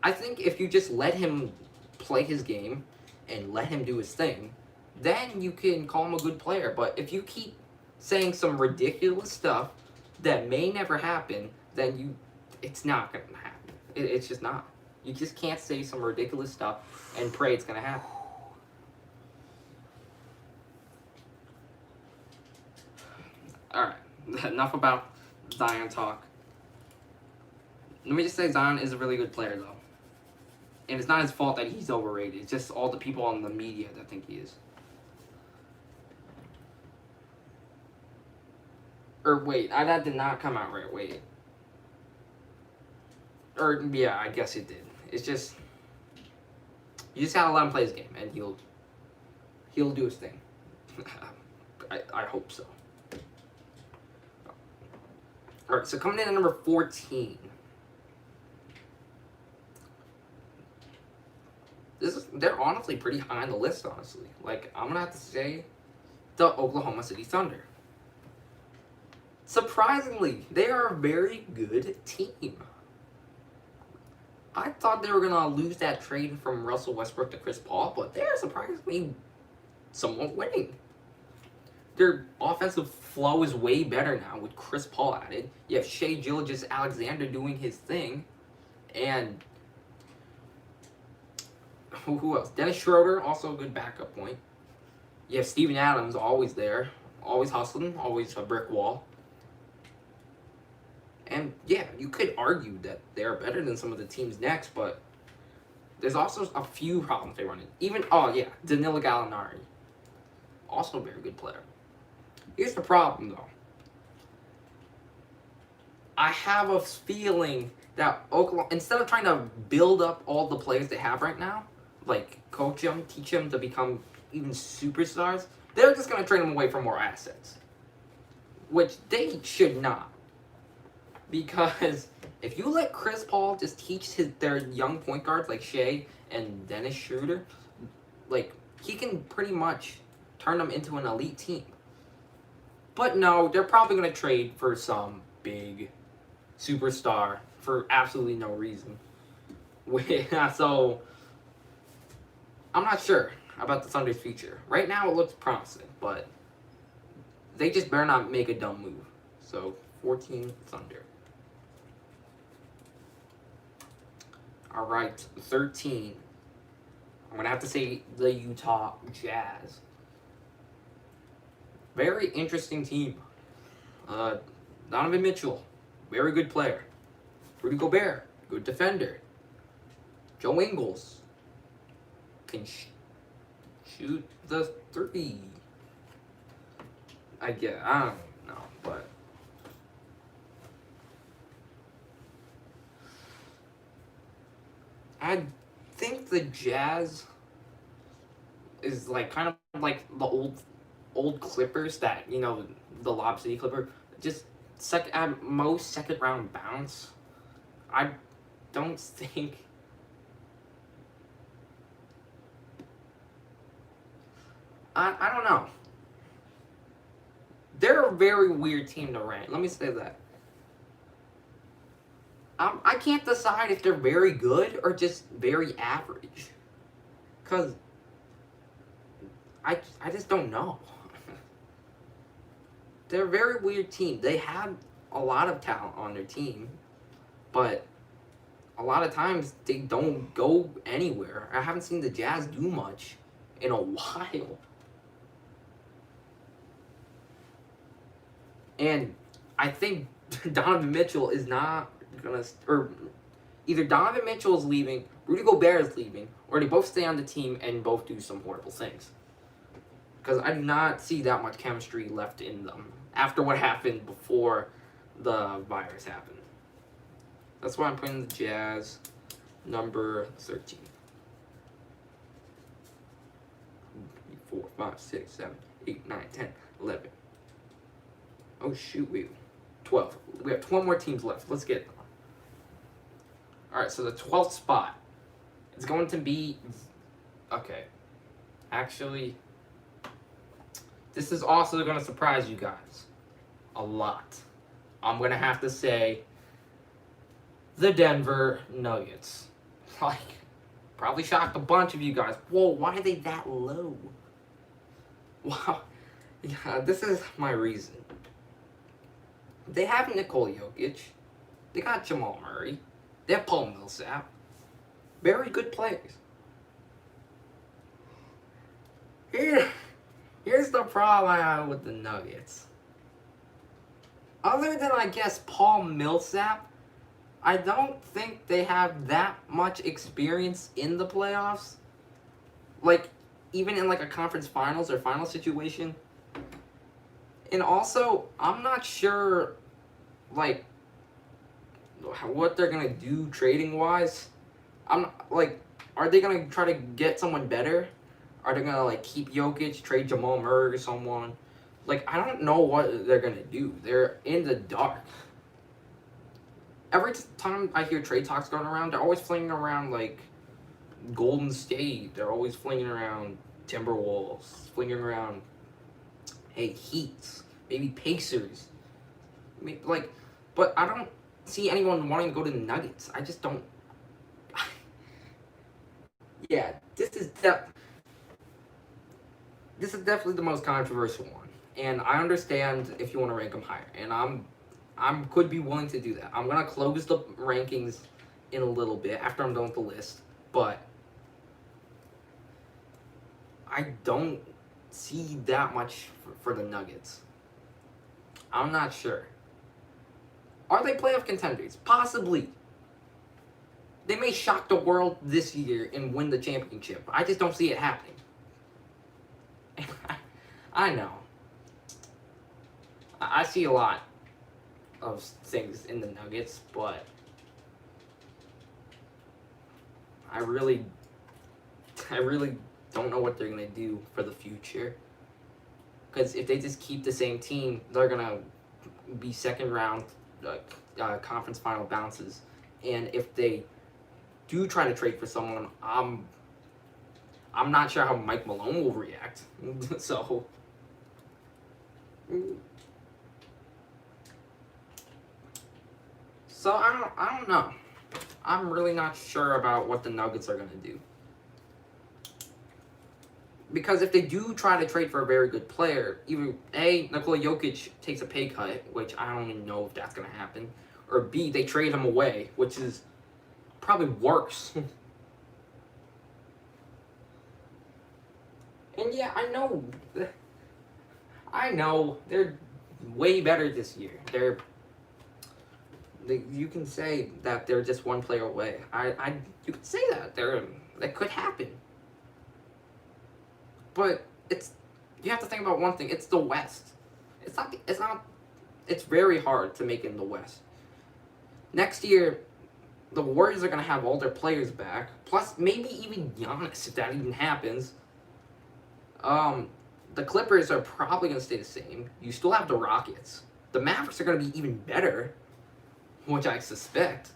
I think if you just let him play his game and let him do his thing, then you can call him a good player. But if you keep saying some ridiculous stuff that may never happen, then it's not going to happen. It's just not. You just can't say some ridiculous stuff and pray it's going to happen. Alright, enough about Zion talk. Let me just say Zion is a really good player, though. And it's not his fault that he's overrated. It's just all the people on the media that think he is. Or wait, that did not come out right. Wait. Or yeah, I guess it did. It's just you just gotta let him play his game, and he'll do his thing. I hope so. Alright, so coming in at number 14. They're honestly pretty high on the list, honestly. Like, I'm gonna have to say the Oklahoma City Thunder. Surprisingly, they are a very good team. I thought they were gonna lose that trade from Russell Westbrook to Chris Paul, but they're surprisingly somewhat winning. Their offensive flow is way better now with Chris Paul added. You have Shai Gilgeous-Alexander doing his thing, and who else? Dennis Schroeder, also a good backup point. You have Steven Adams, always there, always hustling, always a brick wall. And yeah, you could argue that they're better than some of the teams next, but there's also a few problems they run in. Even, Danilo Gallinari. Also a very good player. Here's the problem, though. I have a feeling that Oklahoma, instead of trying to build up all the players they have right now, like coach them, teach them to become even superstars, they're just going to trade them away for more assets. Which they should not. Because if you let Chris Paul just teach their young point guards like Shai and Dennis Schroeder, like, he can pretty much turn them into an elite team. But no, they're probably going to trade for some big superstar for absolutely no reason. So, I'm not sure about the Thunder's future. Right now it looks promising, but they just better not make a dumb move. So, 14 Thunder. Alright, 13. I'm going to have to say the Utah Jazz. Very interesting team. Donovan Mitchell, very good player. Rudy Gobert, good defender. Joe Ingles can shoot the three. I don't know, but I think the Jazz is like kind of like the old Clippers that, the Lob City Clipper, just at most second round bounce. I don't think I don't know. They're a very weird team to rank. Let me say that. I can't decide if they're very good or just very average. Because I just don't know. They're a very weird team. They have a lot of talent on their team, but a lot of times they don't go anywhere. I haven't seen the Jazz do much in a while. And I think Donovan Mitchell is not gonna, or either Donovan Mitchell is leaving, Rudy Gobert is leaving, or they both stay on the team and both do some horrible things. Because I do not see that much chemistry left in them after what happened before the virus happened. That's why I'm putting the Jazz number 13. 4, 5, 6, 7, 8, 9, 10, 11. Oh shoot, 12. We have 12 more teams left. Let's get it. Alright, so the 12th spot is going to be... Okay. Actually, this is also going to surprise you guys a lot. I'm going to have to say the Denver Nuggets. Like, probably shocked a bunch of you guys. Whoa, why are they that low? Wow. Yeah, this is my reason. They have Nikola Jokic. They got Jamal Murray. They have Paul Millsap. Very good players. Here's the problem I have with the Nuggets. Other than, I guess, Paul Millsap, I don't think they have that much experience in the playoffs. Like, even in, like, a conference finals or final situation. And also, I'm not sure, like, what they're going to do trading-wise. Are they going to try to get someone better? Are they going to, like, keep Jokic, trade Jamal Murray or someone? Like, I don't know what they're going to do. They're in the dark. every time I hear trade talks going around, they're always flinging around like Golden State. They're always flinging around Timberwolves, flinging around, hey, Heats, maybe Pacers. Like, but I don't see anyone wanting to go to the Nuggets. I just don't. Yeah, this is definitely the most controversial one, and I understand if you want to rank them higher, and I'm could be willing to do that. I'm gonna close the rankings in a little bit after I'm done with the list, but I don't see that much for the Nuggets. I'm not sure. Are they playoff contenders? Possibly. They may shock the world this year and win the championship. I just don't see it happening. I know. I see a lot of things in the Nuggets, but I really don't know what they're going to do for the future. Because if they just keep the same team, they're going to be second round conference final bounces. And if they do try to trade for someone, I'm not sure how Mike Malone will react. So I don't know. I'm really not sure about what the Nuggets are going to do. Because if they do try to trade for a very good player, either A, Nikola Jokic takes a pay cut, which I don't even know if that's going to happen, or B, they trade him away, which is probably worse. And yeah, I know they're way better this year. You can say that they're just one player away. You can say that that could happen. But you have to think about one thing. It's the West. It's very hard to make it in the West. Next year, the Warriors are going to have all their players back, plus maybe even Giannis, if that even happens. The Clippers are probably going to stay the same. You still have the Rockets. The Mavericks are going to be even better, which I suspect.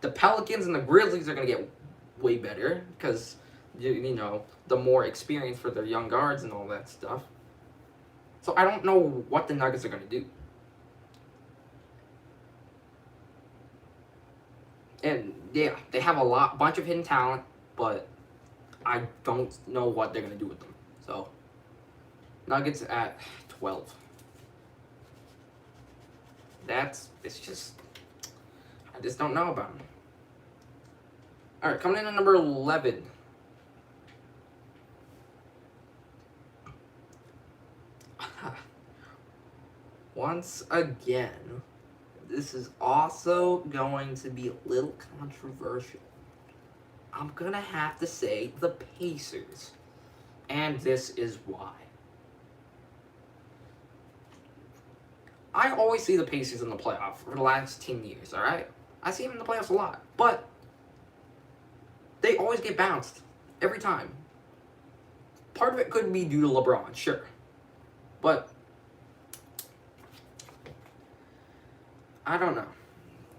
The Pelicans and the Grizzlies are going to get way better because, you know, the more experience for their young guards and all that stuff. So I don't know what the Nuggets are going to do. And yeah, they have bunch of hidden talent, but I don't know what they're going to do with them. So, Nuggets at 12. I just don't know about them. Alright, coming in at number 11. Once again, this is also going to be a little controversial. I'm going to have to say the Pacers. And this is why. I always see the Pacers in the playoffs for the last 10 years, alright? I see them in the playoffs a lot. But they always get bounced. Every time. Part of it could be due to LeBron, sure. But I don't know.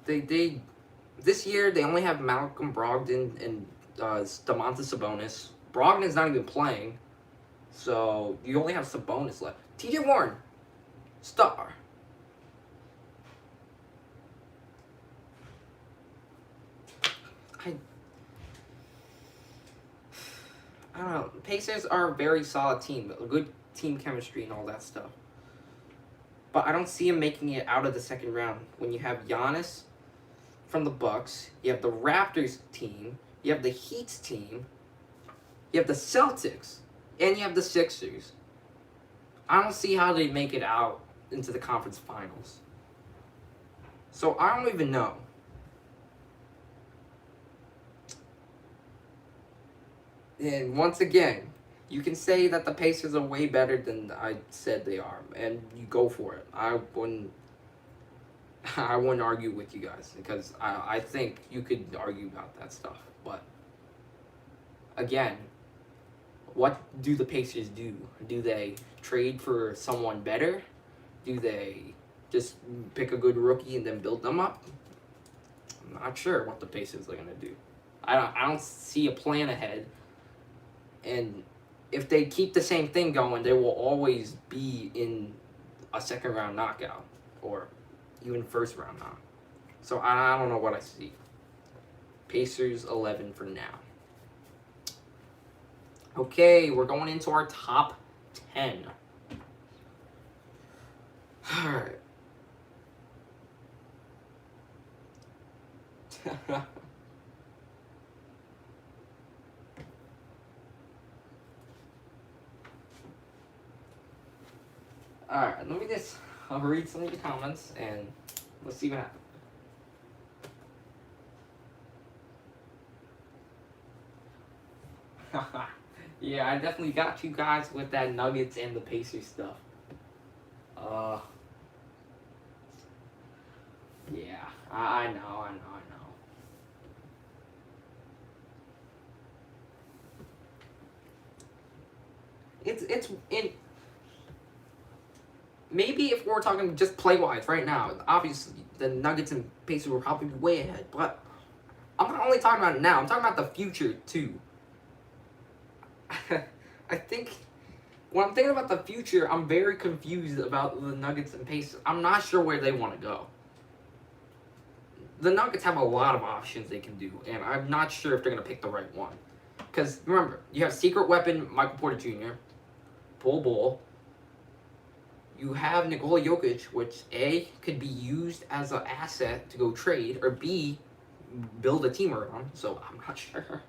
This year they only have Malcolm Brogdon and Domantas Sabonis. Brogdon's not even playing, so you only have Sabonis left. T.J. Warren, star. I don't know. Pacers are a very solid team, a good team chemistry and all that stuff. But I don't see him making it out of the second round when you have Giannis from the Bucks, you have the Raptors team, you have the Heat's team, you have the Celtics, and you have the Sixers. I don't see how they make it out into the conference finals. So I don't even know. And once again, you can say that the Pacers are way better than I said they are, and you go for it. I wouldn't argue with you guys because I think you could argue about that stuff. But again, what do the Pacers do? Do they trade for someone better? Do they just pick a good rookie and then build them up? not sure what the Pacers are gonna do. I don't see a plan ahead, and if they keep the same thing going, they will always be in a second round knockout or even first round knock. So I don't know what I see. Pacers 11 for now. Okay, we're going into our top 10. All right. Alright, let me just read some of the comments and let's see what happens. Yeah, I definitely got you guys with that Nuggets and the Pacers stuff. Yeah, I know. Maybe if we're talking just play-wise right now, obviously the Nuggets and Pacers will probably be way ahead, but I'm not only talking about it now, I'm talking about the future too. I think when I'm thinking about the future, I'm very confused about the Nuggets and Pacers. I'm not sure where they want to go. The Nuggets have a lot of options they can do, and I'm not sure if they're going to pick the right one. Because remember, you have secret weapon Michael Porter Jr., Bol. You have Nikola Jokic, which A, could be used as an asset to go trade, or B, build a team around. So I'm not sure.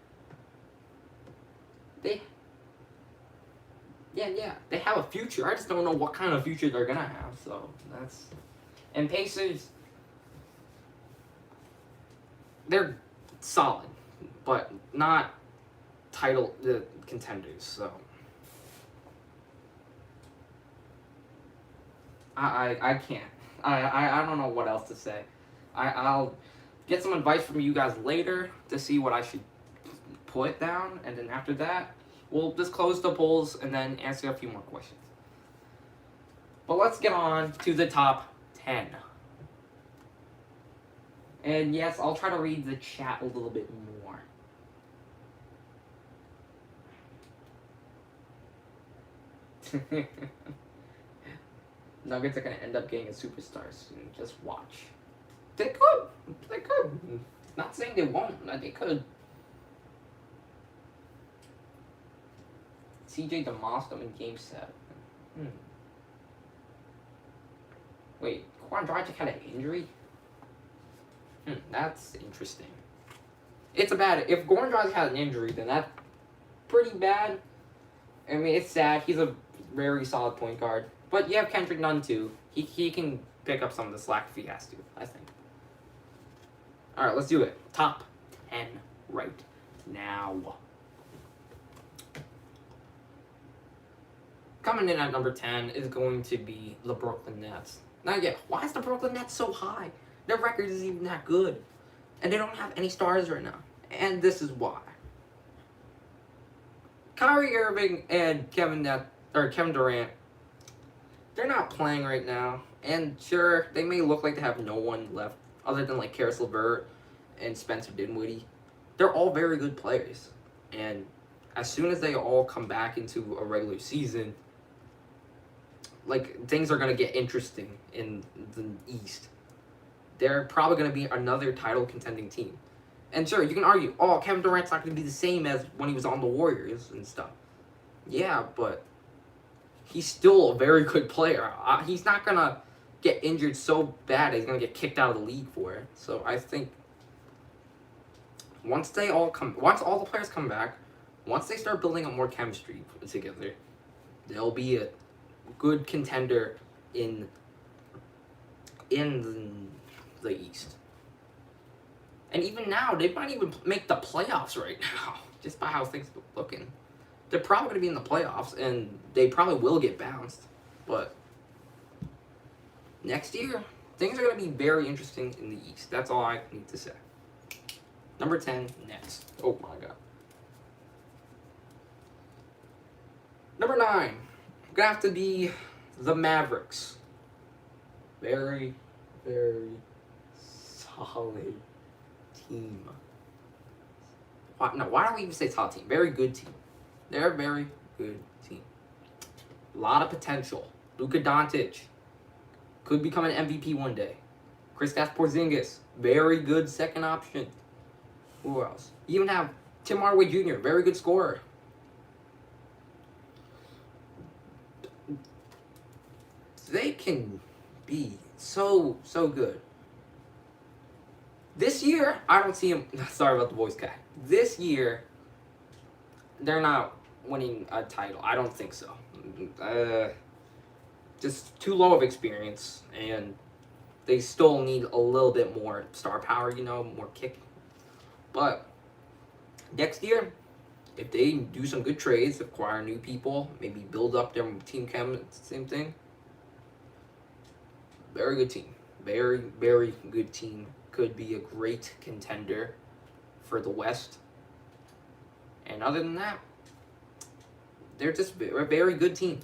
They have a future. I just don't know what kind of future they're gonna have. So that's, and Pacers, they're solid, but not title contenders. So I can't. I don't know what else to say. I'll get some advice from you guys later to see what I should put down, and then after that, we'll just close the polls and then answer a few more questions. But let's get on to the top 10. And yes, I'll try to read the chat a little bit more. Nuggets are going to end up getting a superstar soon. Just watch. They could. Not saying they won't. They could. CJ DeMoss in Game 7. Wait, Goran Dragic had an injury? That's interesting. It's bad. If Goran Dragic had an injury, then that's pretty bad. I mean, it's sad. He's a very solid point guard. But you have Kendrick Nunn, too. He can pick up some of the slack if he has to, I think. Alright, let's do it. Top 10 right now. Coming in at number 10 is going to be the Brooklyn Nets. Now, yeah, why is the Brooklyn Nets so high? Their record isn't even that good. And they don't have any stars right now. And this is why. Kyrie Irving and Kevin Durant, they're not playing right now. And sure, they may look like they have no one left other than like Karis LeVert and Spencer Dinwiddie. They're all very good players. And as soon as they all come back into a regular season, like, things are going to get interesting in the East. They're probably going to be another title contending team. And sure, you can argue, oh, Kevin Durant's not going to be the same as when he was on the Warriors and stuff. Yeah, but he's still a very good player. He's not going to get injured so bad that he's going to get kicked out of the league for it. So I think once all the players come back, once they start building up more chemistry together, they'll be a good contender in the East. And even now, they might even make the playoffs right now, just by how things are looking. They're probably going to be in the playoffs, and they probably will get bounced. But next year, things are going to be very interesting in the East. That's all I need to say. Number 10, Nets. Oh my God. Number 9, gonna have to be the Mavericks. Very, very solid team. Why don't we even say solid team? Very good team. They're a very good team. A lot of potential. Luka Doncic could become an MVP one day. Kristaps Porzingis, very good second option. Who else? You even have Tim Hardaway Jr., very good scorer. They can be so good. This year, I don't see them. Sorry about the voice crack. This year, they're not winning a title. I don't think so. Just too low of experience, and they still need a little bit more star power, more kick. But next year, if they do some good trades, acquire new people, maybe build up their team chem, same thing. Very good team. Very, very good team. Could be a great contender for the West. And other than that, they're just a very good team.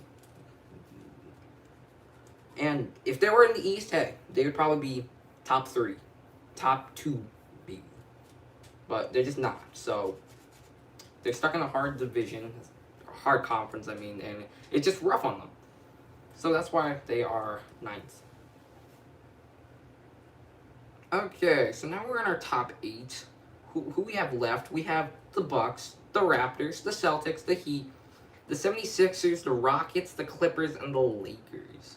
And if they were in the East, hey, they would probably be top 3, top 2, maybe. But they're just not. So they're stuck in a hard division, hard conference, and it's just rough on them. So that's why they are 9th. Okay, so now we're in our top 8. Who we have left? We have the Bucks, the Raptors, the Celtics, the Heat, the 76ers, the Rockets, the Clippers, and the Lakers.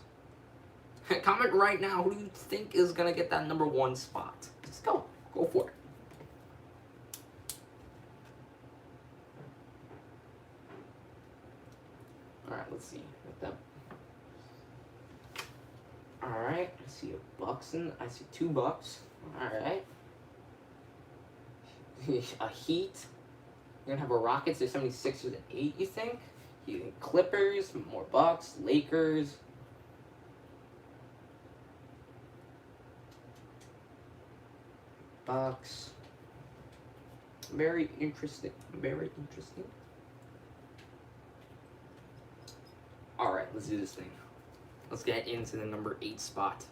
Comment right now, who do you think is going to get that number 1 spot? Just go for it. Alright, let's see. Alright, I see a Bucks I see 2 Bucks. Alright. A Heat. You're gonna have a Rockets, there's 76ers at 8, you think? Clippers, more Bucks, Lakers. Bucks. Very interesting. Very interesting. Alright, let's do this thing. Let's get into the number 8 spot.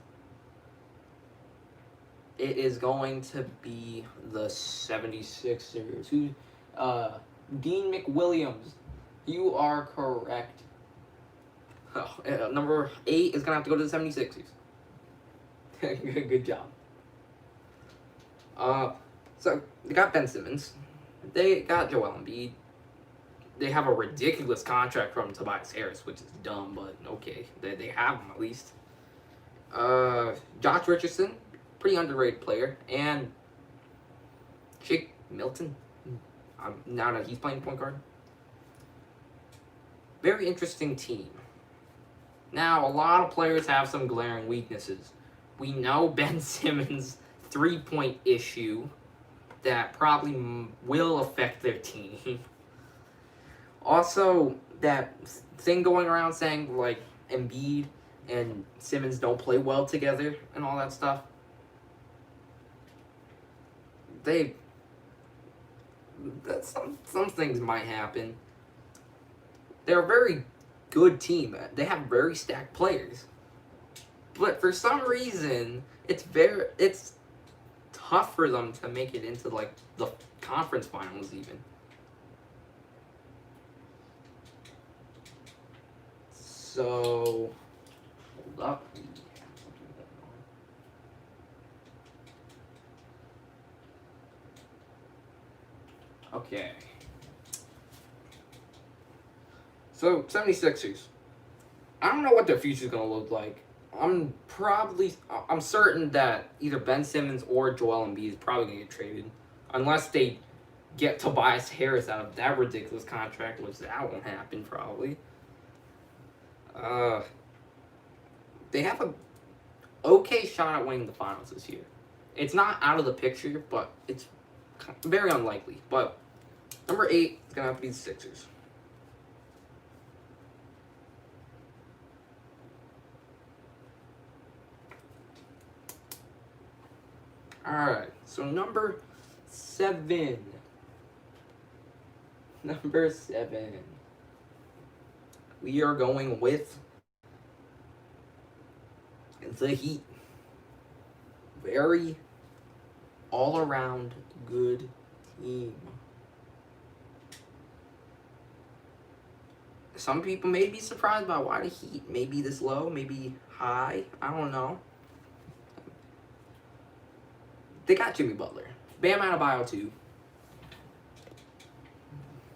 It is going to be the 76ers. Dean McWilliams. You are correct. Number 8 is going to have to go to the 76ers. Good job. So, they got Ben Simmons. They got Joel Embiid. They have a ridiculous contract from Tobias Harris, which is dumb, but okay. They have him at least. Josh Richardson, pretty underrated player. And Shake Milton, now that he's playing point guard. Very interesting team. Now, a lot of players have some glaring weaknesses. We know Ben Simmons' 3-point issue that probably will affect their team. Also, that thing going around saying, like, Embiid and Simmons don't play well together and all that stuff. Some things might happen. They're a very good team. They have very stacked players. But for some reason, it's tough for them to make it into, like, the conference finals even. So, hold up. Okay. So, 76ers. I don't know what their future's going to look like. I'm certain that either Ben Simmons or Joel Embiid is probably going to get traded. Unless they get Tobias Harris out of that ridiculous contract, which that won't happen probably. They have a okay shot at winning the finals this year. It's not out of the picture, but it's very unlikely. But number 8 is going to have to be the Sixers. Alright, so number 7. Number 7. We are going with the Heat. Very all around good team. Some people may be surprised by why the Heat may be this low, maybe high. I don't know. They got Jimmy Butler. Bam Adebayo too.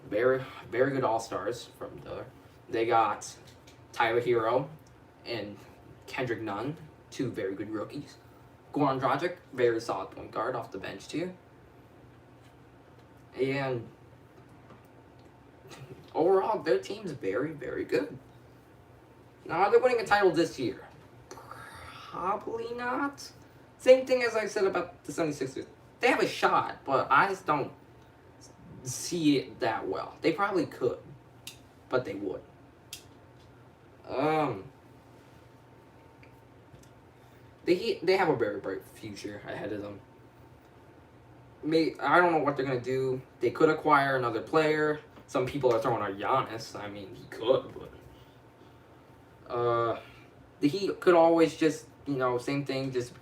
Very, very good All-Stars from there. They got Tyler Hero and Kendrick Nunn, two very good rookies. Goran Dragic, very solid point guard off the bench too. And overall, their team's very, very good. Now, are they winning a title this year? Probably not. Same thing as I said about the 76ers. They have a shot, but I just don't see it that well. They probably could, but they would. They have a very bright future ahead of them. I don't know what they're gonna do. They could acquire another player. Some people are throwing out Giannis. I mean, he could, but the Heat could always just, same thing, just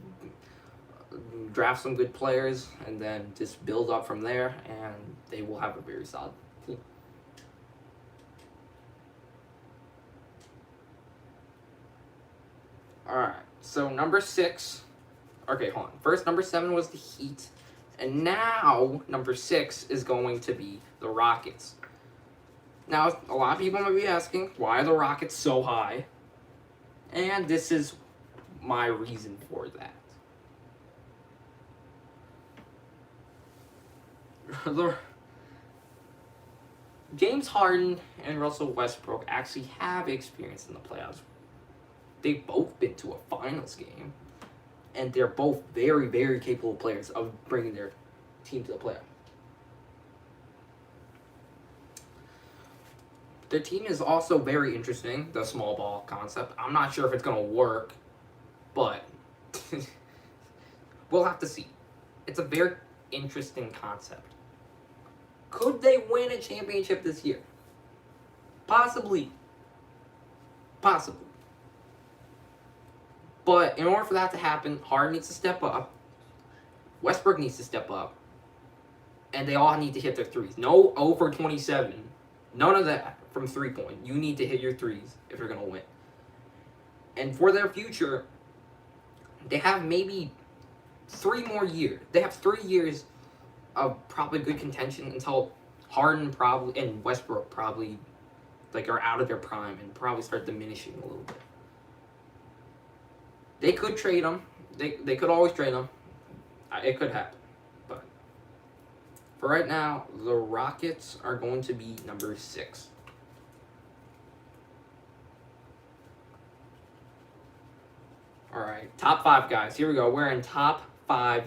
draft some good players and then just build up from there, and they will have a very solid team. Alright, so number 6. Okay, hold on. First, number 7 was the Heat. And now, number 6 is going to be the Rockets. Now, a lot of people might be asking, why are the Rockets so high? And this is my reason for that. James Harden and Russell Westbrook actually have experience in the playoffs. They've both been to a finals game. And they're both very, very capable players of bringing their team to the playoffs. Their team is also very interesting, the small ball concept. I'm not sure if it's going to work, but we'll have to see. It's a very interesting concept. Could they win a championship this year? Possibly. Possibly. But in order for that to happen, Harden needs to step up. Westbrook needs to step up. And they all need to hit their threes. No over 27. None of that from 3-point. You need to hit your threes if you're going to win. And for their future, they have maybe 3 more years. They have 3 years of probably good contention until Harden probably and Westbrook probably are out of their prime and probably start diminishing a little bit. They could trade them. They could always trade them. It could happen. But for right now, the Rockets are going to be number 6. All right, top 5 guys. Here we go. We're in top 5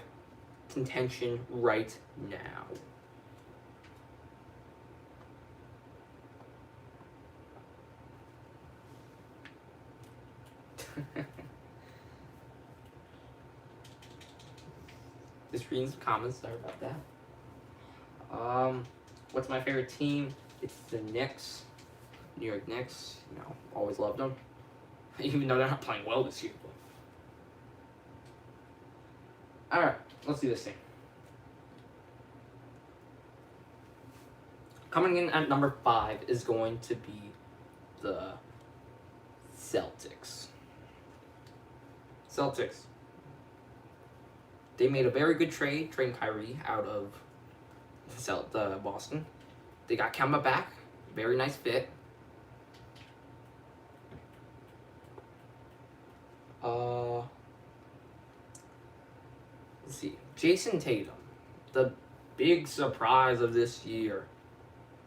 contention right now. Just reading some comments. Sorry about that. What's my favorite team? It's the Knicks. New York Knicks. Always loved them. Even though they're not playing well this year. Alright, let's do this thing. Coming in at number 5 is going to be the Celtics. They made a very good trade, trading Kyrie out of the Boston. They got Kemba back. Very nice fit. Let's see. Jason Tatum, the big surprise of this year.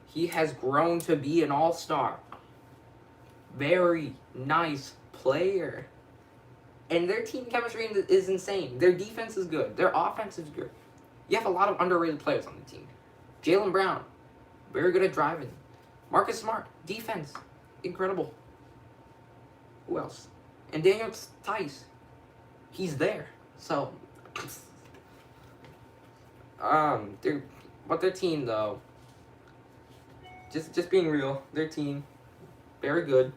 He has grown to be an all-star. Very nice player. And their team chemistry is insane. Their defense is good. Their offense is good. You have a lot of underrated players on the team. Jaylen Brown, very good at driving. Marcus Smart, defense, incredible. Who else? And Daniel Tice, he's there. So, their team though, just being real, their team, very good.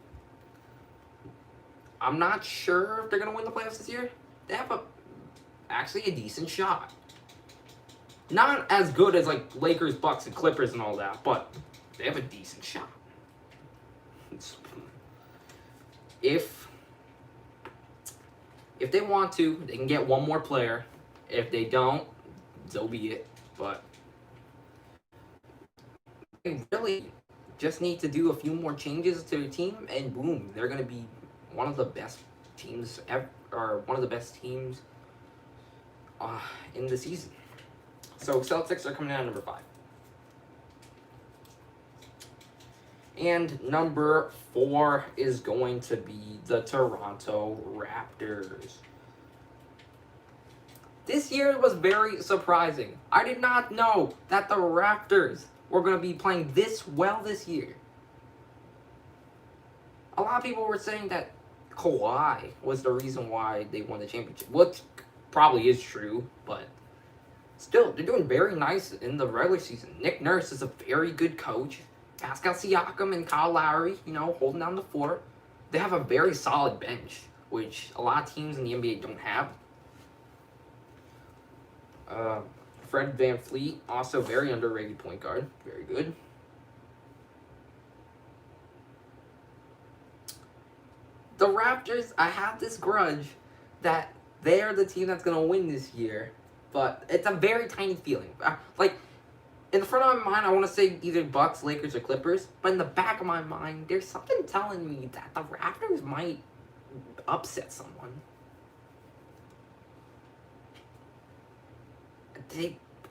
I'm not sure if they're gonna win the playoffs this year. They have actually a decent shot. Not as good as like Lakers, Bucks, and Clippers and all that, but they have a decent shot. If they want to, they can get one more player. If they don't, so be it. But they really just need to do a few more changes to their team, and boom, they're gonna be one of the best teams ever, or one of the best teams in the season. So Celtics are coming out at number 5. And number 4 is going to be the Toronto Raptors. This year was very surprising. I did not know that the Raptors were going to be playing this well this year. A lot of people were saying that Kawhi was the reason why they won the championship, which probably is true, but still, they're doing very nice in the regular season. Nick Nurse is a very good coach. Pascal Siakam and Kyle Lowry, holding down the fort. They have a very solid bench, which a lot of teams in the NBA don't have. Fred VanVleet, also very underrated point guard. Very good. The Raptors, I have this grudge that they're the team that's going to win this year, but it's a very tiny feeling. In the front of my mind, I want to say either Bucks, Lakers, or Clippers, but in the back of my mind, there's something telling me that the Raptors might upset someone.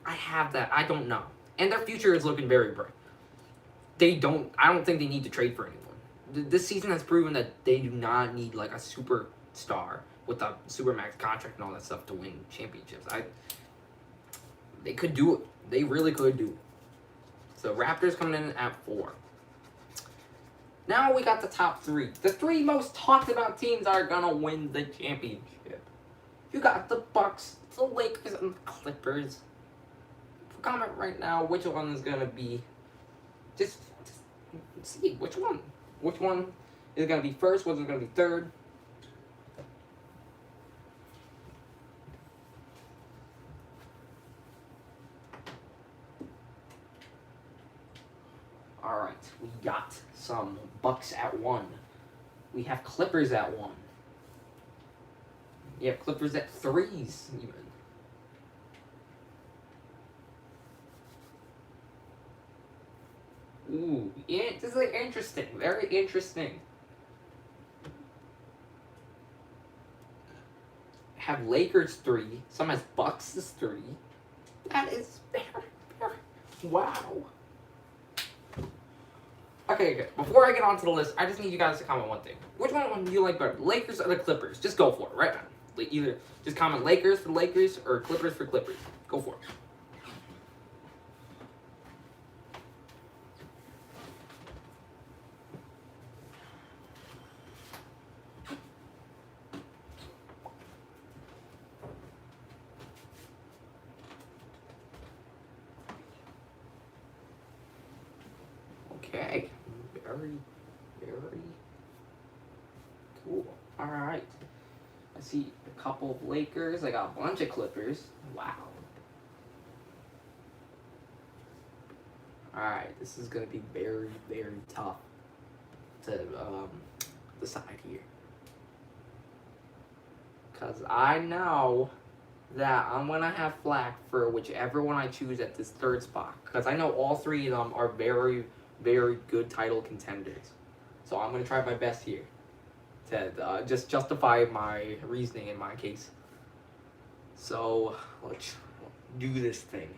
I have that. I don't know. And their future is looking very bright. I don't think they need to trade for anyone. This season has proven that they do not need like a superstar with a supermax contract and all that stuff to win championships. They could do it. They really could do it. So Raptors coming in at 4. Now we got the top 3. The 3 most talked about teams are gonna win the championship. You got the Bucks, the Lakers, and the Clippers. Comment right now which one is gonna be. Just see which one. Which one is gonna be first? Which is gonna be third? Alright, we got some Bucks at 1. We have Clippers at 1. You have Clippers at 3s, even. Ooh, yeah, this is interesting. Very interesting. Have Lakers 3. Some has Bucks as 3. That is very, wow. Okay. Before I get onto the list, I just need you guys to comment one thing. Which one do you like better, Lakers or the Clippers? Just go for it right now. Either just comment Lakers for Lakers or Clippers for Clippers. Go for it. Okay. Very, very cool. Alright. I see a couple of Lakers. I got a bunch of Clippers. Wow. Alright, this is going to be very, very tough to decide here. Because I know that I'm going to have flack for whichever one I choose at this third spot. Because I know all 3 of them are very, very good title contenders. So I'm going to try my best here to just justify my reasoning in my case. So let's do this thing.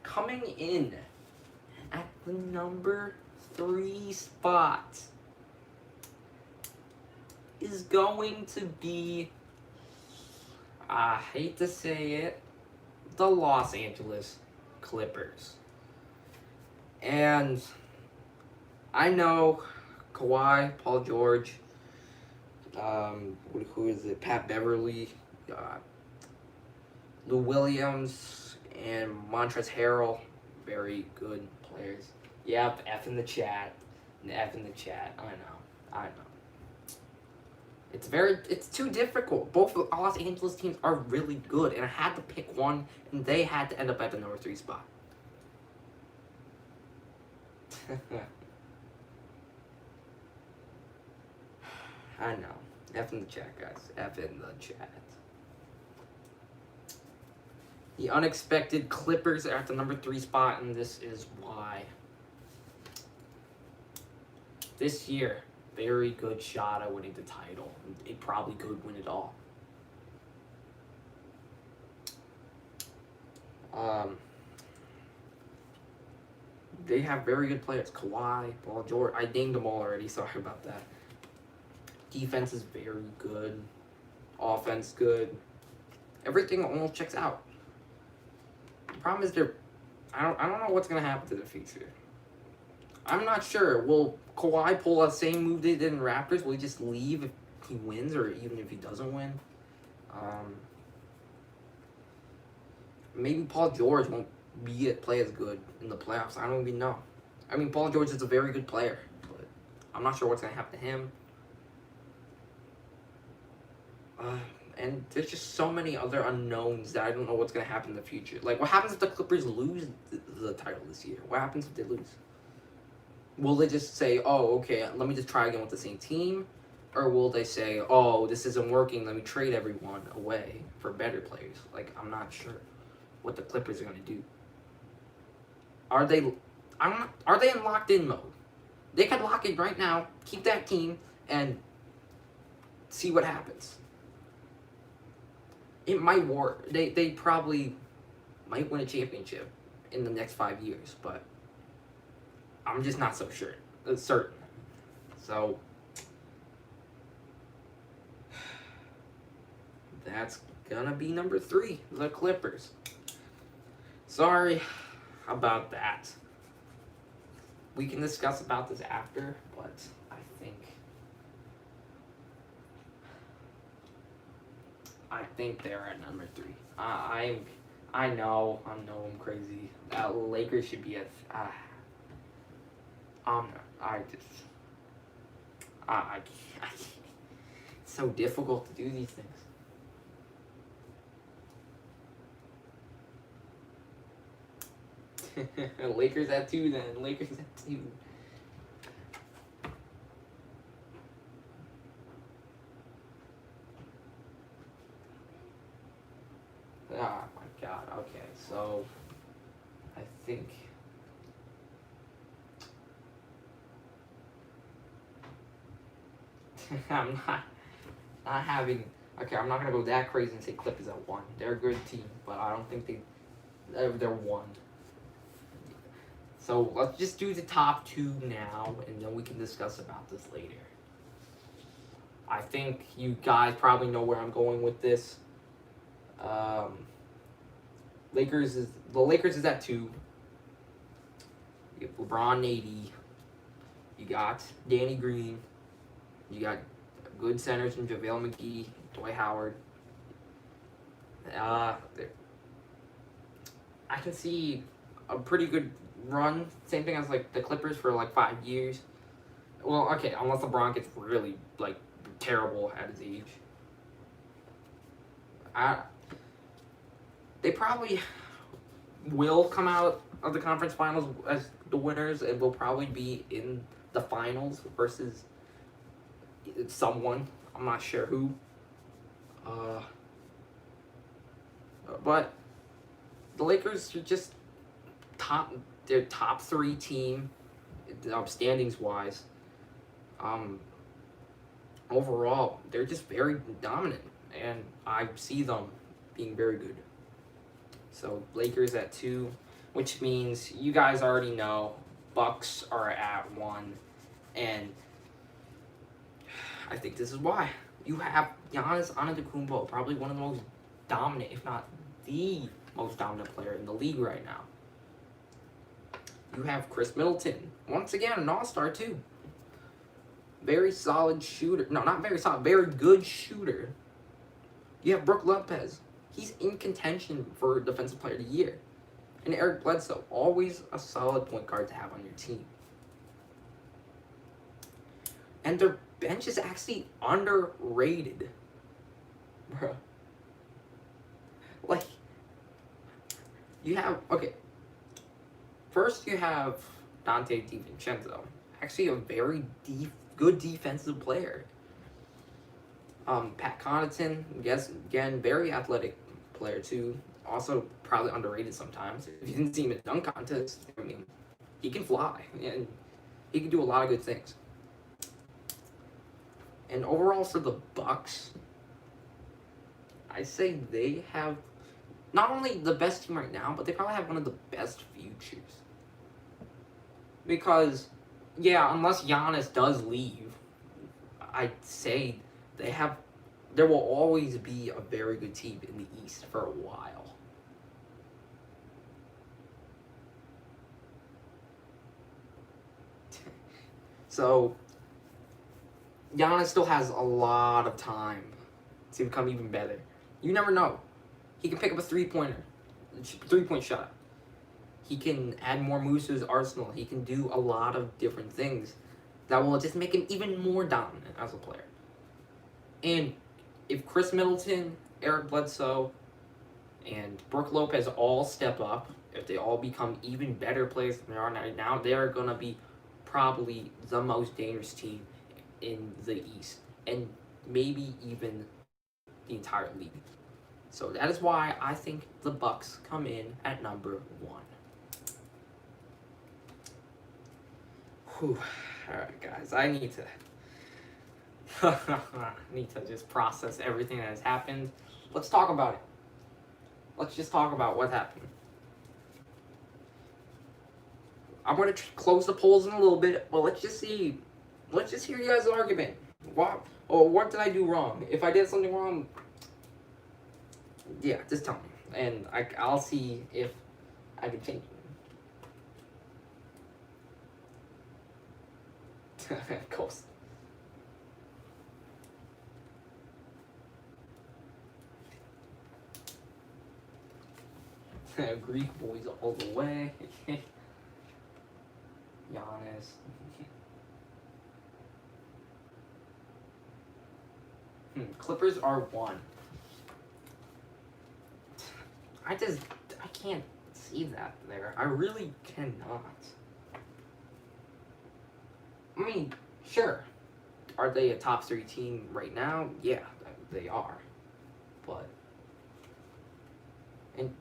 Coming in at the number 3 spot is going to be, I hate to say it, the Los Angeles Clippers. And I know Kawhi, Paul George, who is it? Pat Beverly, Lou Williams, and Montrezl Harrell, very good players. Yep, F in the chat. F in the chat. I know. It's too difficult. Both the Los Angeles teams are really good, and I had to pick one, and they had to end up at the number 3 spot. I know. F in the chat, guys. F in the chat. The unexpected Clippers are at the number 3 spot, and this is why. This year, very good shot at winning the title. It probably could win it all. They have very good players. Kawhi, Paul George. I named them all already. Sorry about that. Defense is very good. Offense good. Everything almost checks out. The problem is I don't know what's gonna happen to the future. I'm not sure. Will Kawhi pull the same move they did in Raptors? Will he just leave if he wins, or even if he doesn't win? Maybe Paul George won't play as good in the playoffs. I don't even know. I mean, Paul George is a very good player, but I'm not sure what's gonna happen to him. And there's just so many other unknowns that I don't know what's gonna happen in the future. Like, what happens if the Clippers lose the title this year? What happens if they lose? Will they just say, oh, okay, let me just try again with the same team? Or will they say, oh, this isn't working, let me trade everyone away for better players? Like, I'm not sure what the Clippers are going to do. Are they in locked-in mode? They could lock in right now, keep that team, and see what happens. It might work. They probably might win a championship in the next 5 years, but I'm just not so sure. It's certain. So that's gonna be number 3, the Clippers. Sorry about that. We can discuss about this after, but I think they're at number 3. I know I'm crazy. Lakers should be at. It's so difficult to do these things. Lakers at 2 then. Lakers at 2. Oh my god, okay, so I think I'm not having I'm not gonna go that crazy and say Clippers at 1. They're a good team, but I don't think they're 1. So let's just do the top 2 now, and then we can discuss about this later. I think you guys probably know where I'm going with this. The Lakers is at 2. You have LeBron 80. You got Danny Green. You got good centers from JaVale McGee, Dwight Howard. I can see a pretty good run. Same thing as like the Clippers for like 5 years. Well, okay, unless LeBron gets really like terrible at his age. They probably will come out of the conference finals as the winners and will probably be in the finals versus someone. I'm not sure who. But the Lakers are just they're top 3 team, standings wise. Overall, they're just very dominant, and I see them being very good. So Lakers at 2, which means you guys already know Bucks are at 1, and I think this is why. You have Giannis Antetokounmpo, probably one of the most dominant, if not the most dominant player in the league right now. You have Chris Middleton, once again an all-star too. Very solid shooter. No, not very solid, very good shooter. You have Brook Lopez. He's in contention for Defensive Player of the Year. And Eric Bledsoe, always a solid point guard to have on your team. And their bench is actually underrated. Bruh. Like, you have, okay. First, you have Dante DiVincenzo. Actually, a very good defensive player. Pat Connaughton, yes, again, very athletic player too. Also, probably underrated sometimes. If you didn't see him at dunk contest, I mean, he can fly and he can do a lot of good things. And overall, for the Bucks, I say they have not only the best team right now, but they probably have one of the best futures. Because, yeah, unless Giannis does leave, I'd say there will always be a very good team in the East for a while. So, Giannis still has a lot of time to become even better. You never know. He can pick up a three-point shot. He can add more moves to his arsenal. He can do a lot of different things that will just make him even more dominant as a player. And if Chris Middleton, Eric Bledsoe, and Brook Lopez all step up, if they all become even better players than they are right now, they are going to be probably the most dangerous team in the East. And maybe even the entire league. So that is why I think the Bucks come in at number 1. Whew. Alright, guys, I need to just process everything that has happened. Let's talk about it. Let's just talk about what happened. I'm going to close the polls in a little bit, but let's just hear you guys' argument. What did I do wrong? If I did something wrong, yeah, just tell me. And I'll see if I can change it. Of course. Greek boys all the way. Giannis. Clippers are 1. I can't see that there. I really cannot. I mean, sure. Are they a top 3 team right now? Yeah, they are. But, and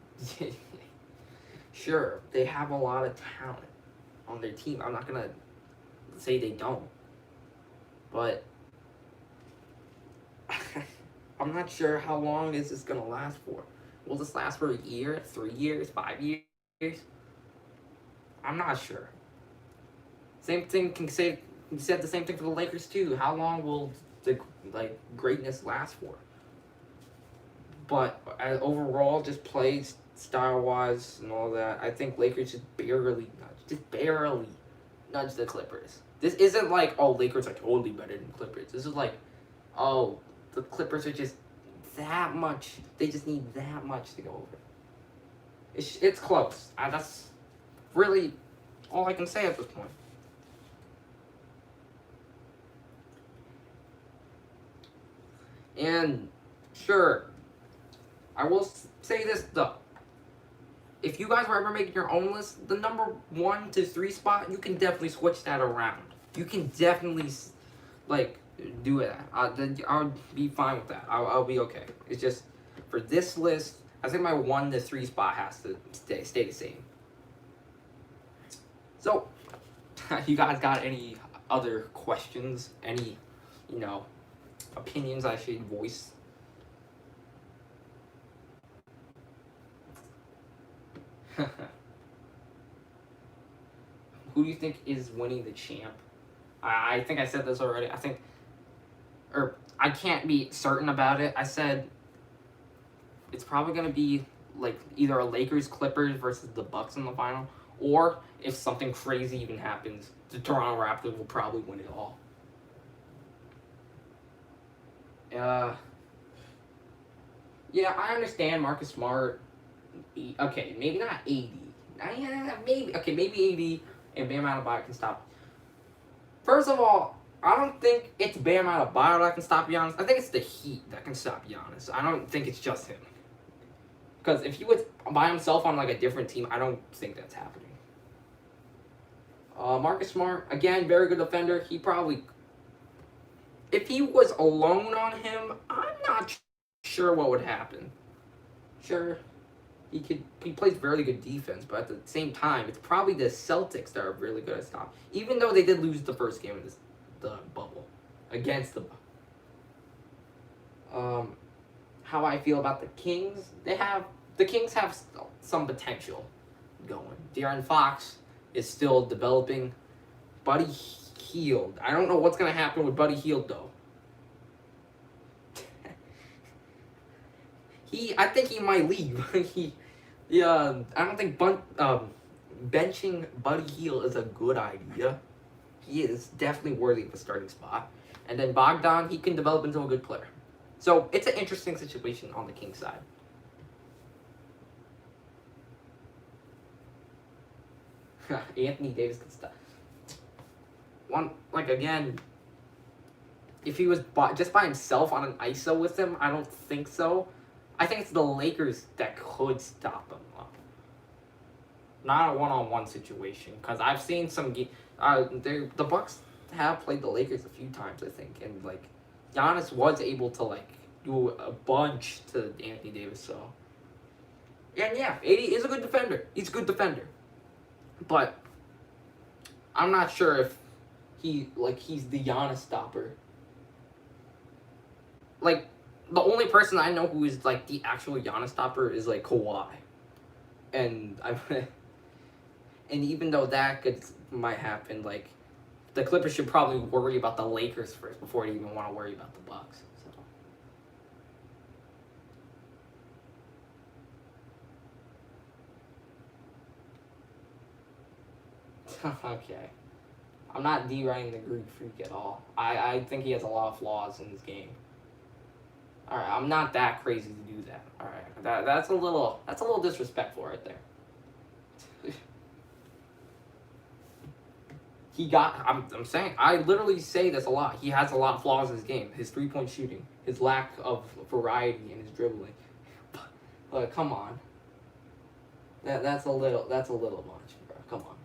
sure, they have a lot of talent on their team. I'm not gonna say they don't. But I'm not sure how long is this gonna last for. Will this last for a year, 3 years, 5 years? I'm not sure. Same thing can say. You said the same thing for the Lakers too. How long will the greatness last for? But overall, just play style wise and all that, I think Lakers just barely nudge the Clippers. This isn't like, oh, Lakers are totally better than Clippers. This is like, oh, the Clippers are just that much. They just need that much to go over. It's close. That's really all I can say at this point. And sure, I will say this though. If you guys were ever making your own list, the number 1 to 3 spot, you can definitely switch that around. You can definitely, do it. I'll be fine with that. I'll be okay. It's just, for this list, I think my 1 to 3 spot has to stay the same. So, you guys got any other questions? Any, opinions I should voice? Who do you think is winning the champ? I think I said this already. I can't be certain about it. I said it's probably going to be either a Lakers Clippers versus the Bucks in the final, or if something crazy even happens, the Toronto Raptors will probably win it all. Yeah, I understand Marcus Smart. Okay, maybe not AD. Maybe AD and Bam Adebayo can stop. First of all, I don't think it's Bam Adebayo that can stop Giannis. I think it's the Heat that can stop Giannis. I don't think it's just him. Because if he was by himself on like a different team, I don't think that's happening. Marcus Smart, again, very good defender. He probably, if he was alone on him, I'm not sure what would happen. Sure, he plays very good defense, but at the same time, it's probably the Celtics that are really good at stop. Even though they did lose the first game of the bubble against the how I feel about the Kings. The Kings have some potential going. De'Aaron Fox is still developing. Buddy Hield. I don't know what's gonna happen with Buddy Hield though. I think he might leave. I don't think benching Buddy Hield is a good idea. He is definitely worthy of a starting spot. And then Bogdan, he can develop into a good player. So it's an interesting situation on the Kings side. Anthony Davis can stop. Again, if he was just by himself on an ISO with him, I don't think so. I think it's the Lakers that could stop him. Not a one-on-one situation, because I've seen some the Bucks have played the Lakers a few times, I think, and like Giannis was able to like do a bunch to Anthony Davis. So, and yeah, AD is a good defender. He's a good defender, but I'm not sure if he's the Giannis stopper. Like, the only person I know who is like the actual Giannis stopper is like Kawhi, and and even though that might happen, like the Clippers should probably worry about the Lakers first before they even want to worry about the Bucks. So. Okay. I'm not deriding the Greek Freak at all. I think he has a lot of flaws in his game. Alright, I'm not that crazy to do that. Alright. That's a little disrespectful right there. I'm saying, I literally say this a lot. He has a lot of flaws in his game. His 3-point shooting, his lack of variety in his dribbling. But come on. That's a little much, bro. Come on.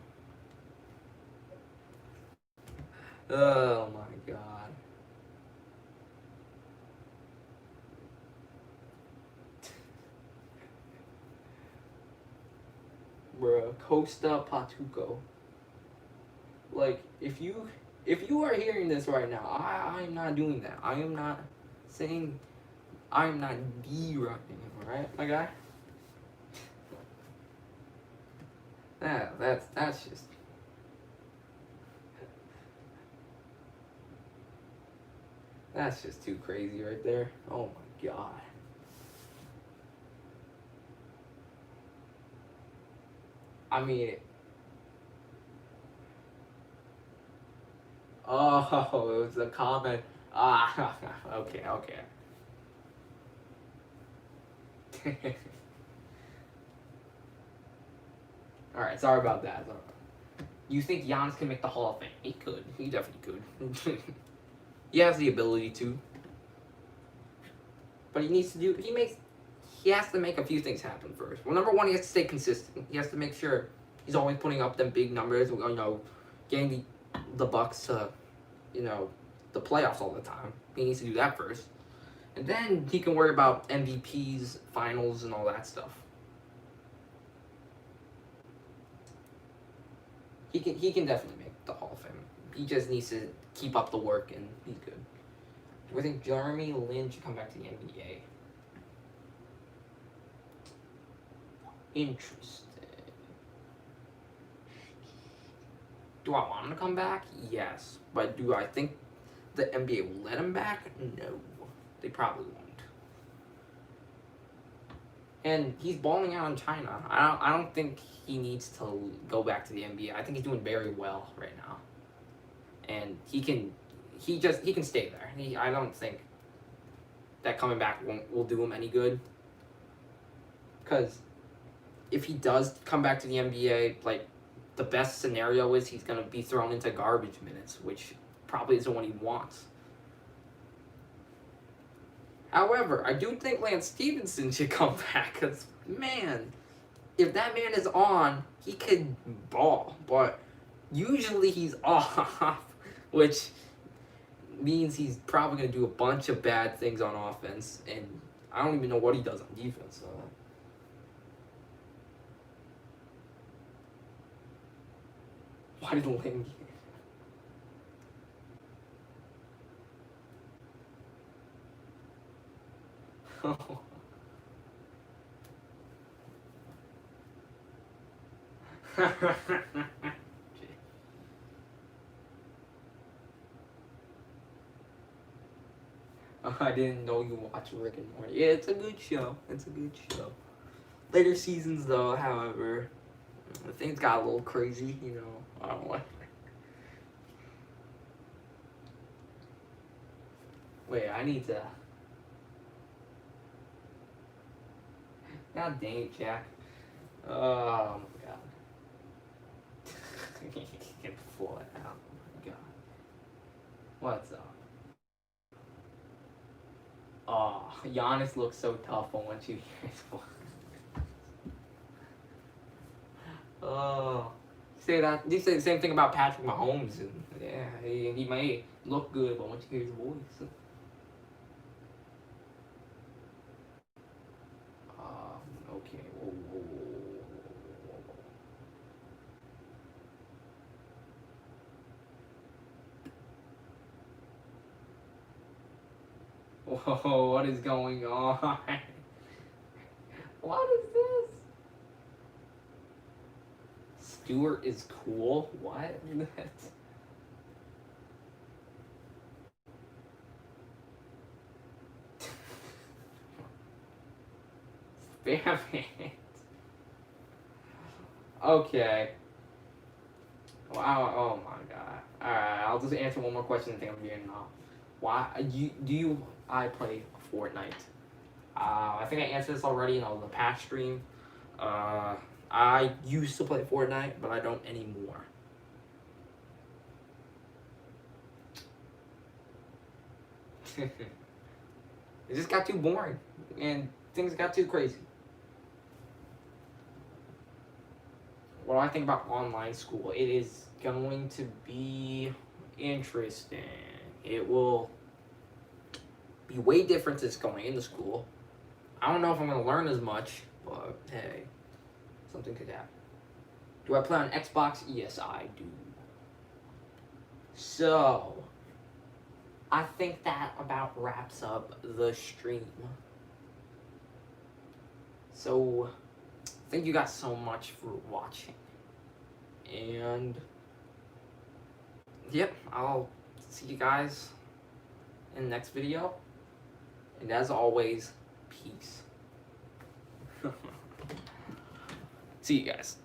Oh my god. Bruh, Costa Patuco. Like, if you are hearing this right now, I'm not doing that. I am not saying, I am not deriding him, alright, my guy? That's just... That's just too crazy right there. Oh my god. I mean... Oh, it was a comment. Okay. Alright, sorry about that. You think Giannis can make the Hall of Fame? He could. He definitely could. He has the ability to. But he has to make a few things happen first. Well, number one, he has to stay consistent. He has to make sure he's always putting up them big numbers, getting the Bucks to, the playoffs all the time. He needs to do that first. And then he can worry about MVPs, finals, and all that stuff. He can definitely make the Hall of Fame. He just needs to keep up the work, and he's good. Do I think Jeremy Lin should come back to the NBA? Interesting. Do I want him to come back? Yes. But do I think the NBA will let him back? No. They probably won't. And he's balling out in China. I don't think he needs to go back to the NBA. I think he's doing very well right now. And he can stay there. I don't think that coming back will do him any good. Because if he does come back to the NBA, like, the best scenario is he's going to be thrown into garbage minutes, which probably isn't what he wants. However, I do think Lance Stevenson should come back, because, man, if that man is on, he could ball. But usually he's off, which means he's probably going to do a bunch of bad things on offense, and I don't even know what he does on defense. So. Why did Lynn... Oh. I didn't know you watched Rick and Morty. Yeah, it's a good show. It's a good show. Later seasons, though, however, things got a little crazy, you know. I don't know. Wait, I need to... God dang it, Jack. Oh, my God. You can pull it out. Oh, my God. What's up? Oh, Giannis looks so tough on 2 years. Oh, you say the same thing about Patrick Mahomes, and yeah, he may look good, but once you hear his voice, okay, whoa, what is going on? What is this? Stewart is cool? What? Spam it. Okay. Wow. Oh my God. Alright, I'll just answer one more question and think I'm getting off. Why I play Fortnite? I think I answered this already in the past stream. I used to play Fortnite, but I don't anymore. It just got too boring, and things got too crazy. What do I think about online school? It is going to be interesting. It will be way different since going into school. I don't know if I'm going to learn as much, but hey, something could happen. Do I play on Xbox? Yes, I do. So, I think that about wraps up the stream. So, thank you guys so much for watching. And, yep, I'll see you guys in the next video. And as always, peace. See you guys.